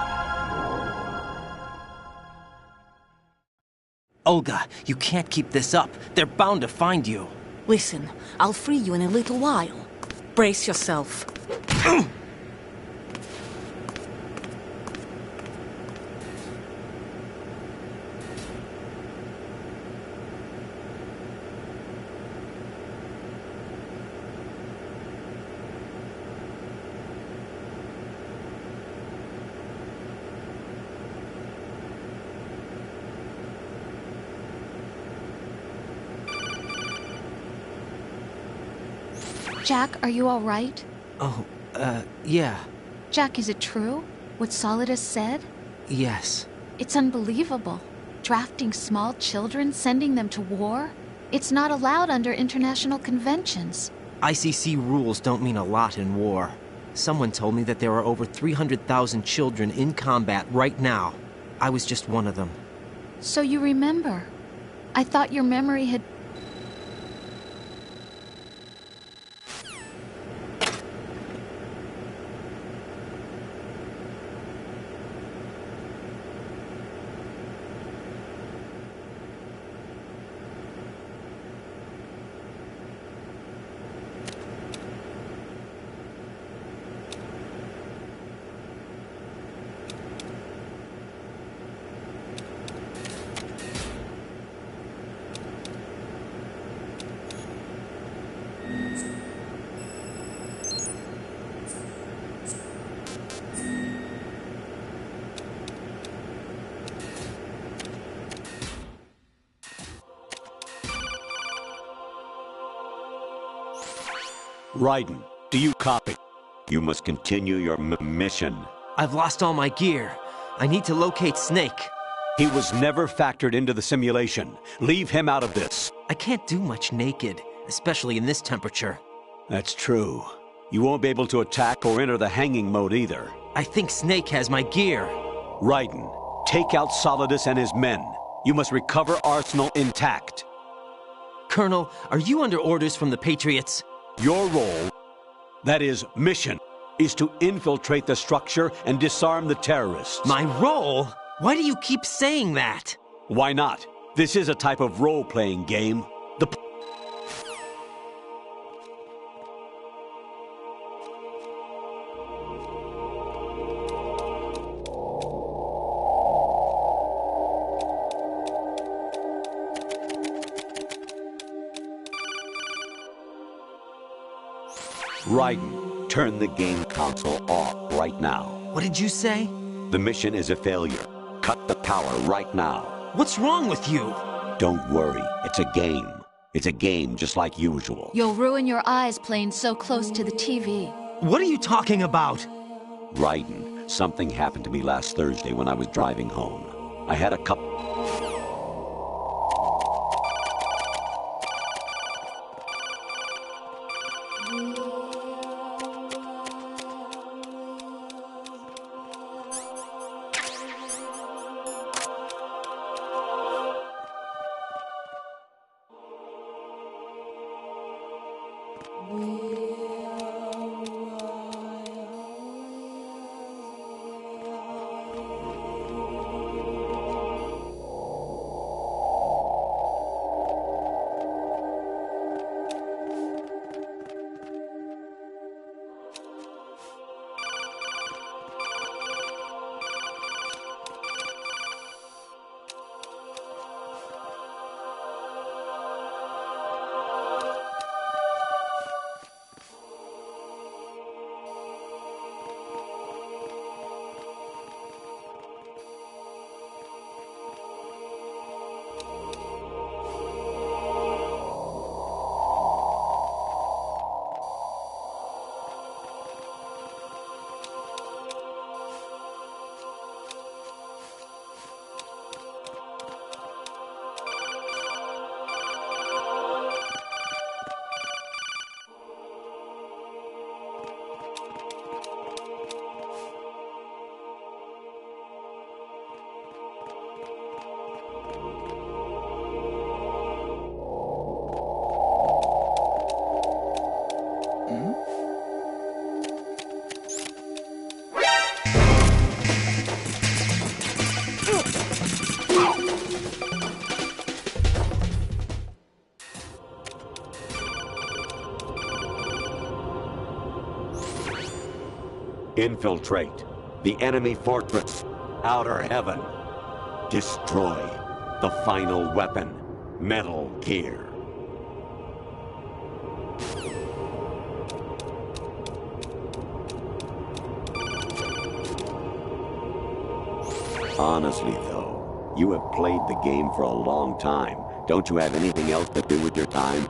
Olga, you can't keep this up. They're bound to find you. Listen, I'll free you in a little while. Brace yourself. Jack, are you all right? Oh, yeah. Jack, is it true? What Solidus said? Yes. It's unbelievable. Drafting small children, sending them to war? It's not allowed under international conventions. ICC rules don't mean a lot in war. Someone told me that there are over 300,000 children in combat right now. I was just one of them. So you remember. I thought your memory had... Raiden, do you copy? You must continue your mission. I've lost all my gear. I need to locate Snake. He was never factored into the simulation. Leave him out of this. I can't do much naked, especially in this temperature. That's true. You won't be able to attack or enter the hanging mode either. I think Snake has my gear. Raiden, take out Solidus and his men. You must recover Arsenal intact. Colonel, are you under orders from the Patriots? Your role, that is, mission, is to infiltrate the structure and disarm the terrorists. My role? Why do you keep saying that? Why not? This is a type of role-playing game. Raiden, turn the game console off right now. What did you say? The mission is a failure. Cut the power right now. What's wrong with you? Don't worry, it's a game. It's a game just like usual. You'll ruin your eyes playing so close to the TV. What are you talking about? Raiden, something happened to me last Thursday when I was driving home. I had a cup... Infiltrate the enemy fortress, Outer Heaven. Destroy the final weapon, Metal Gear. Honestly, though, you have played the game for a long time. Don't you have anything else to do with your time?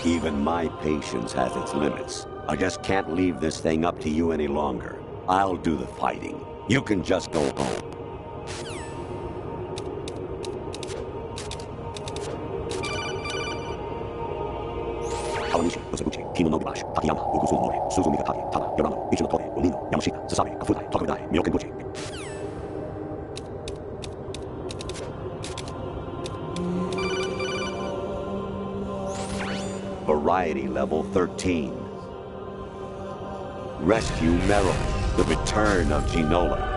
Even my patience has its limits. I just can't leave this thing up to you any longer. I'll do the fighting. You can just go home. Variety level 13. Rescue Meryl, the return of Ginola.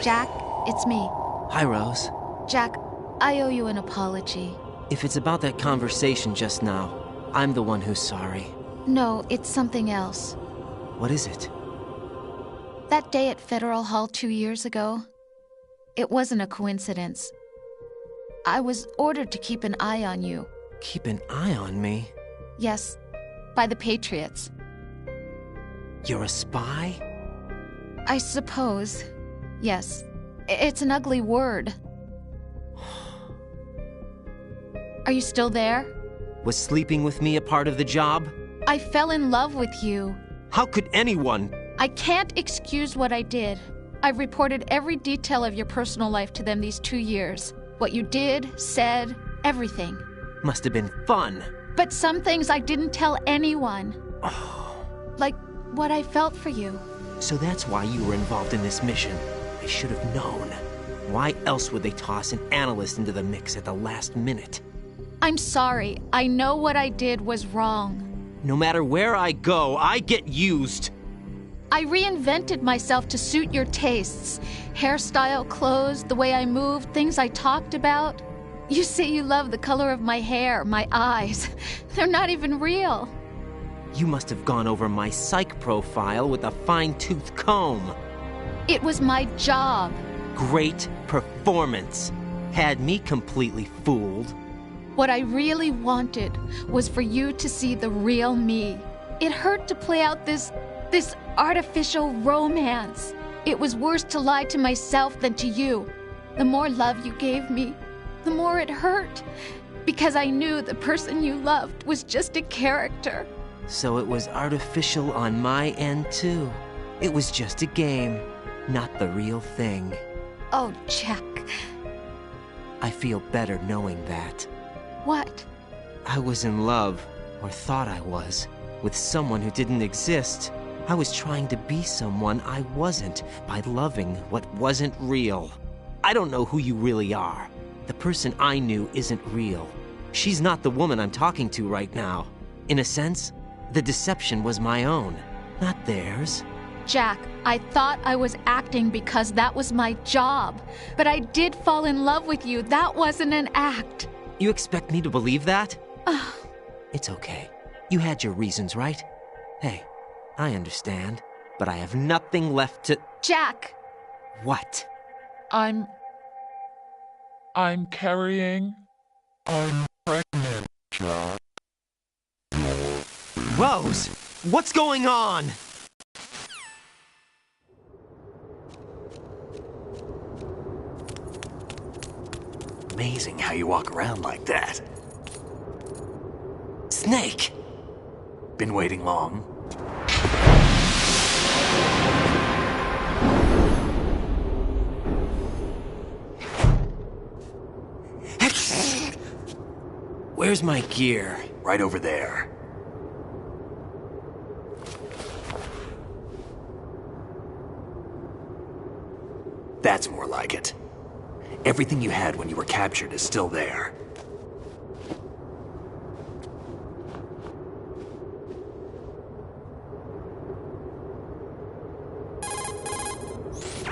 Jack, it's me. Hi, Rose. Jack, I owe you an apology. If it's about that conversation just now, I'm the one who's sorry. No, it's something else. What is it? That day at Federal Hall 2 years ago, it wasn't a coincidence. I was ordered to keep an eye on you. Keep an eye on me? Yes, by the Patriots. You're a spy? I suppose. Yes. It's an ugly word. Are you still there? Was sleeping with me a part of the job? I fell in love with you. How could anyone? I can't excuse what I did. I've reported every detail of your personal life to them these 2 years. What you did, said, everything. Must have been fun. But some things I didn't tell anyone. Like what I felt for you. So that's why you were involved in this mission. I should have known. Why else would they toss an analyst into the mix at the last minute? I'm sorry. I know what I did was wrong. No matter where I go, I get used. I reinvented myself to suit your tastes. Hairstyle, clothes, the way I moved, things I talked about. You say you love the color of my hair, my eyes. They're not even real. You must have gone over my psych profile with a fine-tooth comb. It was my job. Great performance. Had me completely fooled. What I really wanted was for you to see the real me. It hurt to play out this artificial romance. It was worse to lie to myself than to you. The more love you gave me, the more it hurt. Because I knew the person you loved was just a character. So it was artificial on my end, too. It was just a game, not the real thing. Oh, Jack. I feel better knowing that. What? I was in love, or thought I was, with someone who didn't exist. I was trying to be someone I wasn't by loving what wasn't real. I don't know who you really are. The person I knew isn't real. She's not the woman I'm talking to right now. In a sense, the deception was my own, not theirs. Jack, I thought I was acting because that was my job. But I did fall in love with you. That wasn't an act. You expect me to believe that? It's okay. You had your reasons, right? Hey, I understand. But I have nothing left to... Jack! What? I'm carrying... I'm pregnant, Jack. Rose! What's going on? Amazing how you walk around like that. Snake! Been waiting long? Where's my gear? Right over there. That's more like it. Everything you had when you were captured is still there.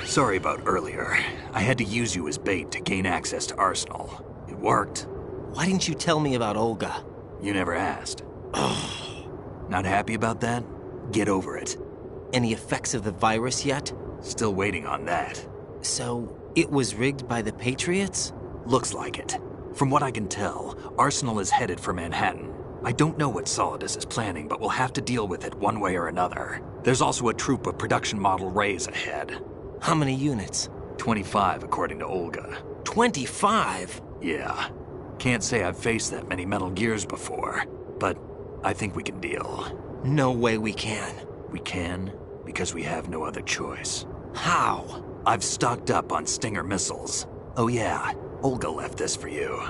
Sorry about earlier. I had to use you as bait to gain access to Arsenal. It worked. Why didn't you tell me about Olga? You never asked. Not happy about that? Get over it. Any effects of the virus yet? Still waiting on that. So, it was rigged by the Patriots? Looks like it. From what I can tell, Arsenal is headed for Manhattan. I don't know what Solidus is planning, but we'll have to deal with it one way or another. There's also a troop of production model Rays ahead. How many units? 25, according to Olga. 25? Yeah. Can't say I've faced that many Metal Gears before, but I think we can deal. No way we can. We can, because we have no other choice. How? I've stocked up on Stinger missiles. Oh yeah, Olga left this for you.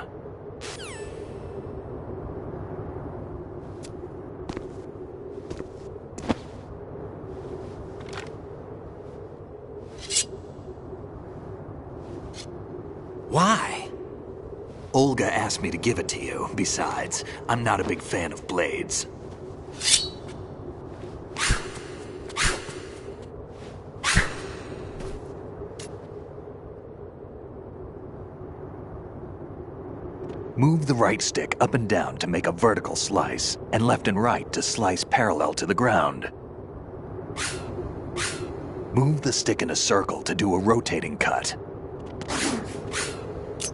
Why? Olga asked me to give it to you. Besides, I'm not a big fan of blades. Move the right stick up and down to make a vertical slice, and left and right to slice parallel to the ground. Move the stick in a circle to do a rotating cut.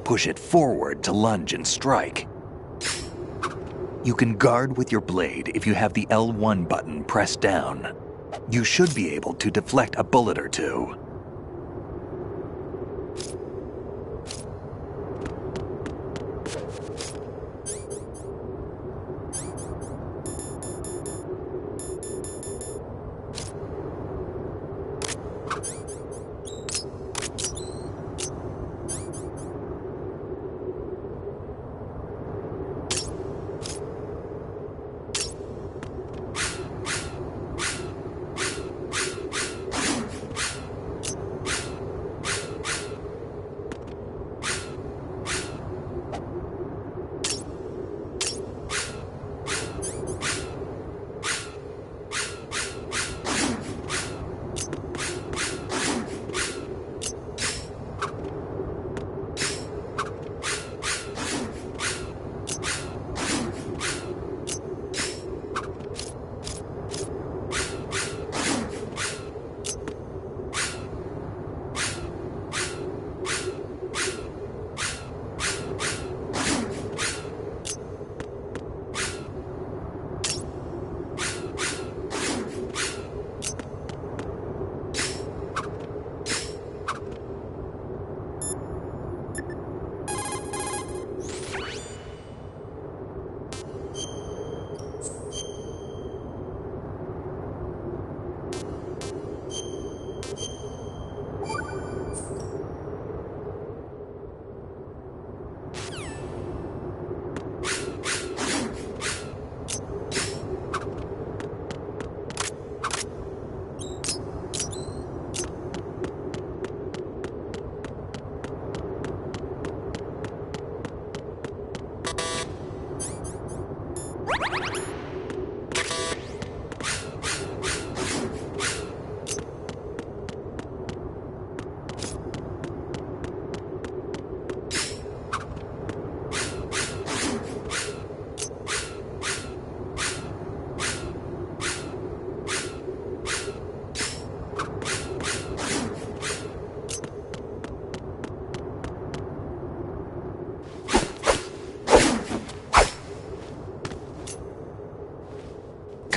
push it forward to lunge and strike. You can guard with your blade if you have the L1 button pressed down. You should be able to deflect a bullet or two.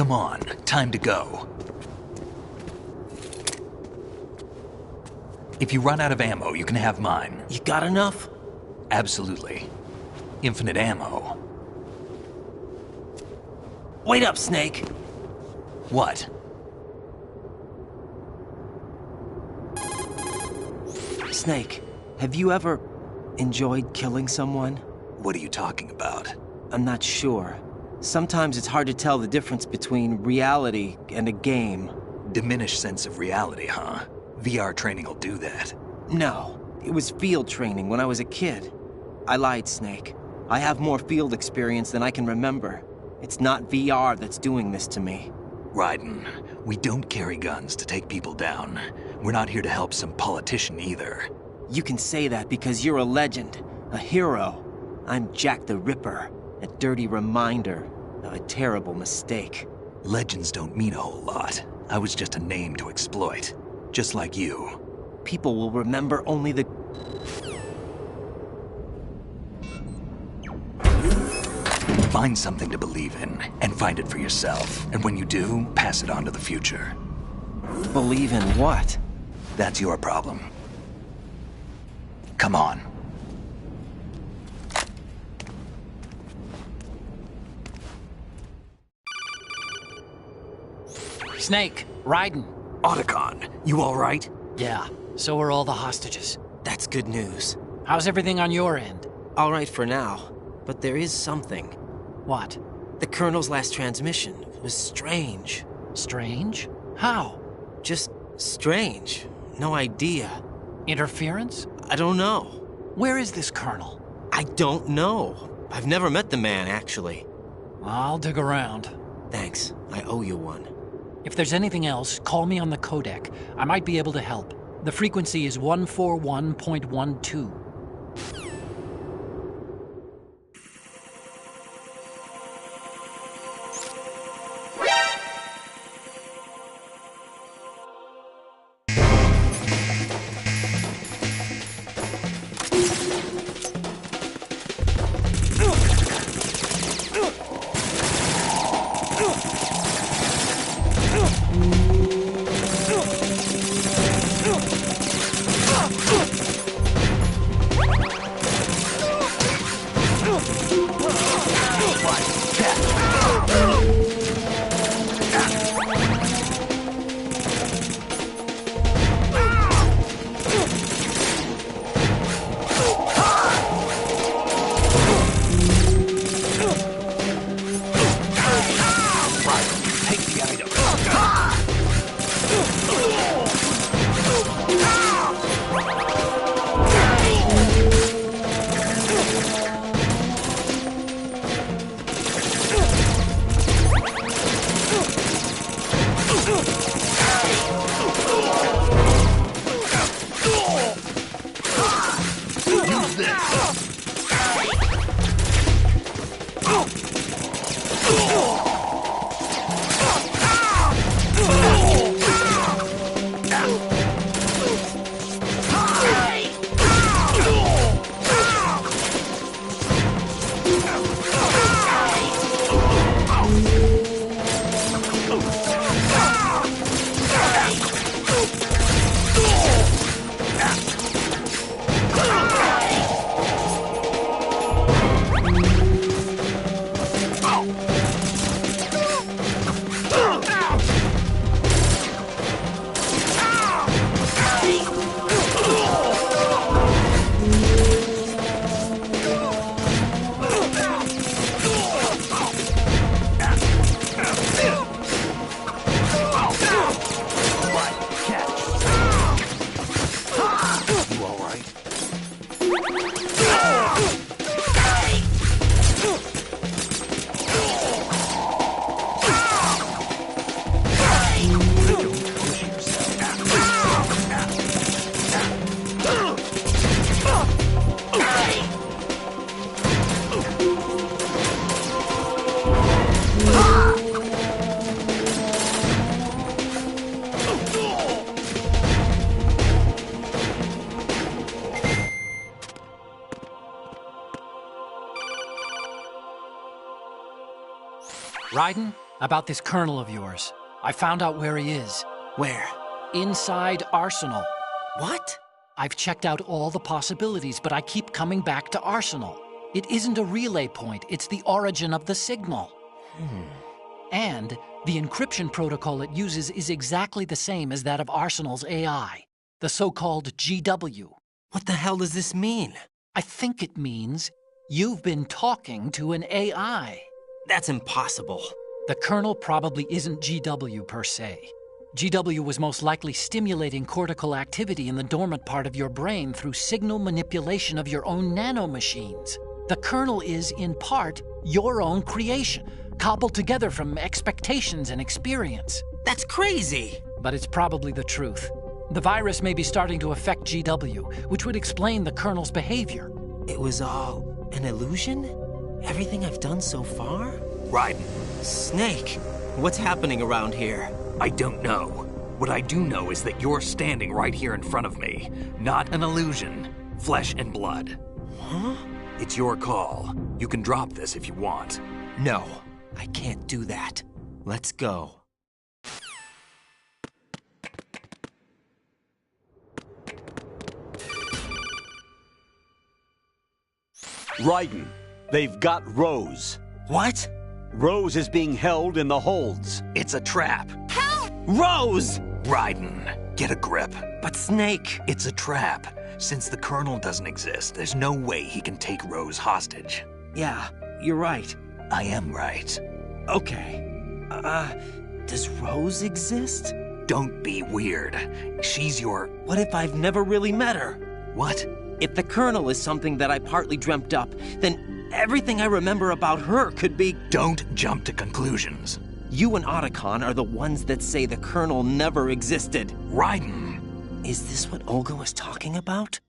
Come on, time to go. If you run out of ammo, you can have mine. You got enough? Absolutely. Infinite ammo. Wait up, Snake. What? Snake, have you ever enjoyed killing someone? What are you talking about? I'm not sure. Sometimes it's hard to tell the difference between reality and a game. Diminished sense of reality, huh? VR training will do that. No, it was field training when I was a kid. I lied, Snake. I have more field experience than I can remember. It's not VR that's doing this to me. Raiden, we don't carry guns to take people down. We're not here to help some politician either. You can say that because you're a legend, a hero. I'm Jack the Ripper, a dirty reminder of a terrible mistake. Legends don't mean a whole lot. I was just a name to exploit. Just like you. People will remember only the... Find something to believe in, and find it for yourself. And when you do, pass it on to the future. Believe in what? That's your problem. Come on. Snake, Raiden. Otacon, you all right? Yeah, so are all the hostages. That's good news. How's everything on your end? All right for now, but there is something. What? The Colonel's last transmission was strange. Strange? How? Just strange. No idea. Interference? I don't know. Where is this Colonel? I don't know. I've never met the man, actually. I'll dig around. Thanks. I owe you one. If there's anything else, call me on the codec. I might be able to help. The frequency is 141.12. Raiden, about this colonel of yours. I found out where he is. Where? Inside Arsenal. What? I've checked out all the possibilities, but I keep coming back to Arsenal. It isn't a relay point, it's the origin of the signal. And the encryption protocol it uses is exactly the same as that of Arsenal's AI, the so-called GW. What the hell does this mean? I think it means you've been talking to an AI. That's impossible. The kernel probably isn't GW per se. GW was most likely stimulating cortical activity in the dormant part of your brain through signal manipulation of your own nanomachines. The kernel is, in part, your own creation, cobbled together from expectations and experience. That's crazy! But it's probably the truth. The virus may be starting to affect GW, which would explain the kernel's behavior. It was all an illusion? Everything I've done so far? Raiden. Snake, what's happening around here? I don't know. What I do know is that you're standing right here in front of me. Not an illusion. Flesh and blood. Huh? It's your call. You can drop this if you want. No, I can't do that. Let's go. Raiden, they've got Rose. What? Rose is being held in the holds. It's a trap. Help! Rose! Raiden, get a grip. But Snake... It's a trap. Since the Colonel doesn't exist, there's no way he can take Rose hostage. Yeah, you're right. I am right. Okay. Does Rose exist? Don't be weird. She's your... What if I've never really met her? What? If the Colonel is something that I partly dreamt up, then everything I remember about her could be... Don't jump to conclusions. You and Otacon are the ones that say the Colonel never existed. Raiden! Is this what Olga was talking about?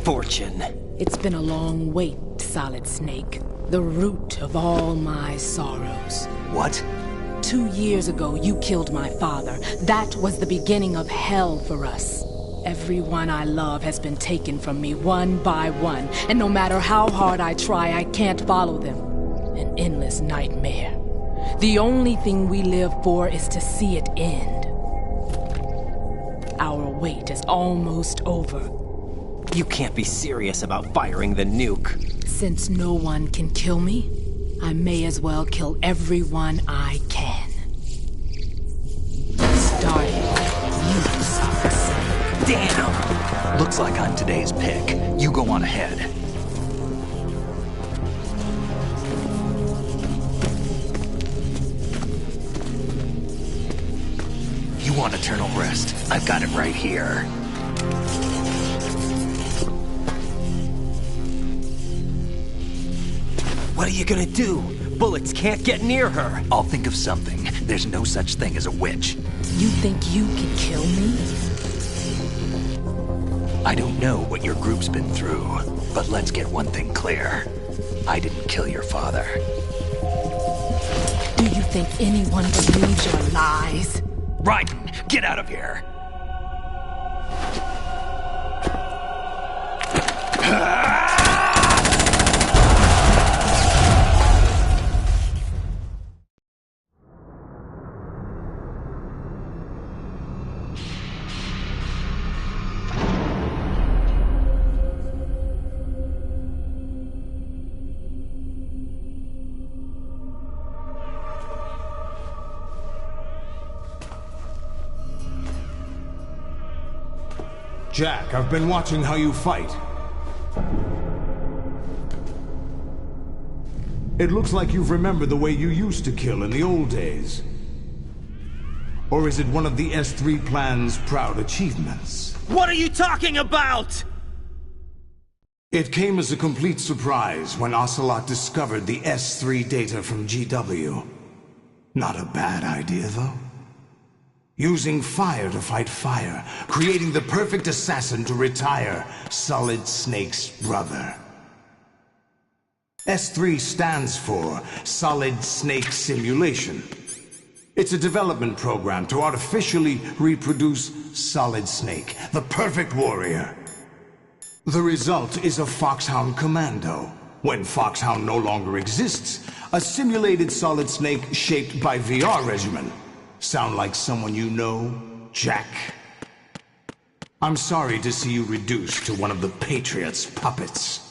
Fortune. It's been a long wait, Solid Snake. The root of all my sorrows. What? 2 years ago, you killed my father. That was the beginning of hell for us. Everyone I love has been taken from me one by one, and no matter how hard I try, I can't follow them. An endless nightmare. The only thing we live for is to see it end. Our wait is almost over. You can't be serious about firing the nuke. Since no one can kill me, I may as well kill everyone I can. Starting you, Solid Snake. Damn! Looks like I'm today's pick. You go on ahead. You want eternal rest? I've got it right here. What are you gonna do? Bullets can't get near her. I'll think of something. There's no such thing as a witch. You think you can kill me? I don't know what your group's been through, but let's get one thing clear. I didn't kill your father. Do you think anyone believes your lies? Raiden, get out of here! Jack, I've been watching how you fight. It looks like you've remembered the way you used to kill in the old days. Or is it one of the S3 plan's proud achievements? What are you talking about? It came as a complete surprise when Ocelot discovered the S3 data from GW. Not a bad idea, though. Using fire to fight fire, creating the perfect assassin to retire Solid Snake's brother. S3 stands for Solid Snake Simulation. It's a development program to artificially reproduce Solid Snake, the perfect warrior. The result is a Foxhound Commando. When Foxhound no longer exists, a simulated Solid Snake shaped by VR regimen. Sound like someone you know, Jack? I'm sorry to see you reduced to one of the Patriots' puppets.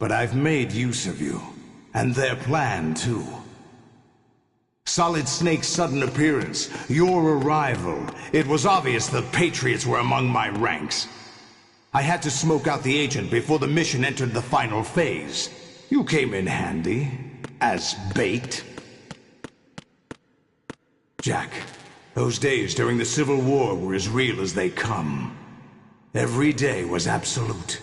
But I've made use of you, and their plan too. Solid Snake's sudden appearance, your arrival, it was obvious the Patriots were among my ranks. I had to smoke out the agent before the mission entered the final phase. You came in handy, as bait. Jack, those days during the Civil War were as real as they come. Every day was absolute,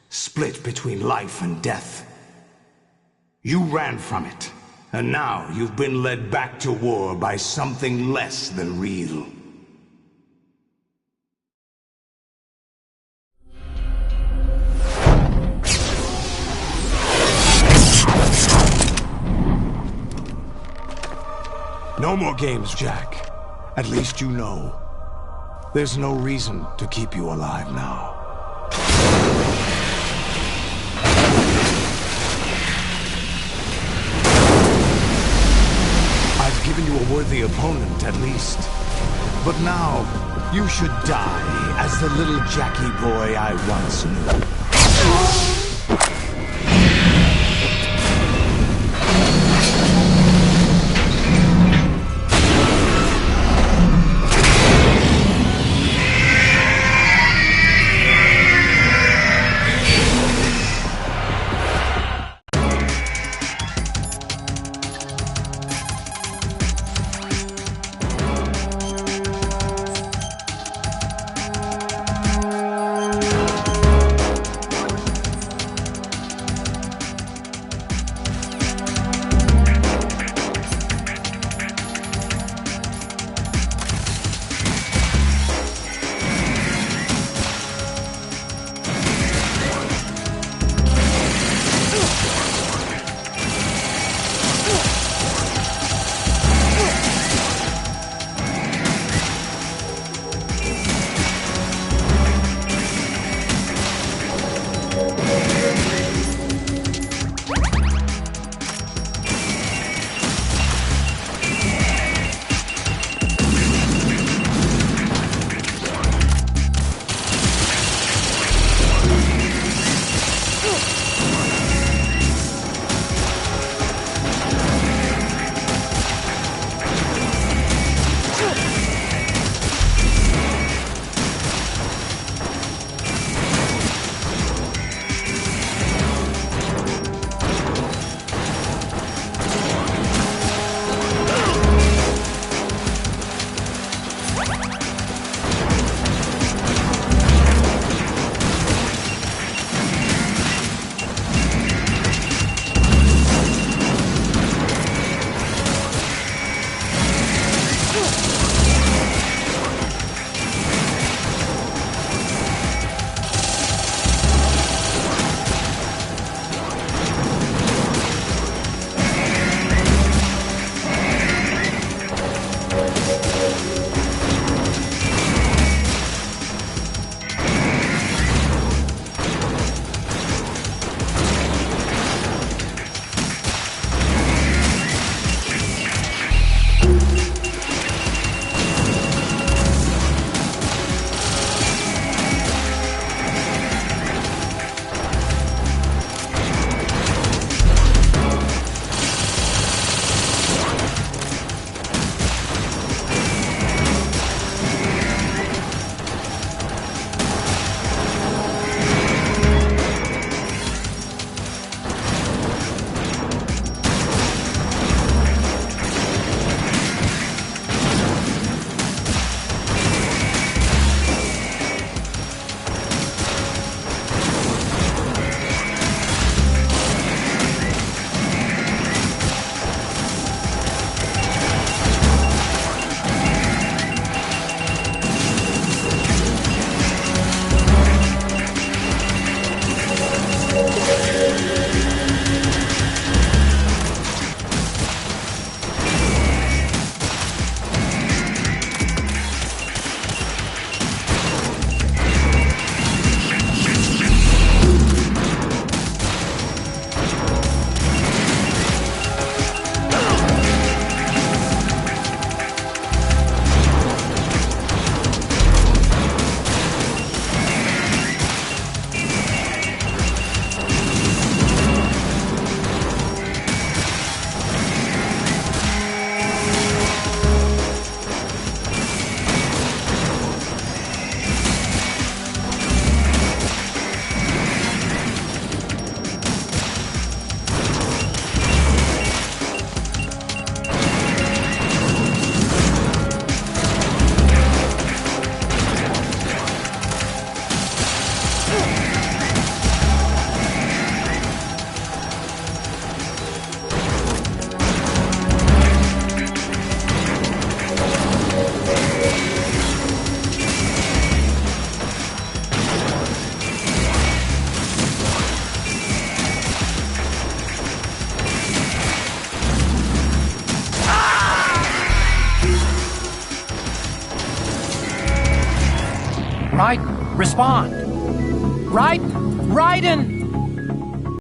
split between life and death. You ran from it, and now you've been led back to war by something less than real. No more games, Jack. At least you know. There's no reason to keep you alive now. I've given you a worthy opponent, at least. But now, you should die as the little Jackie boy I once knew. Respond. Raiden!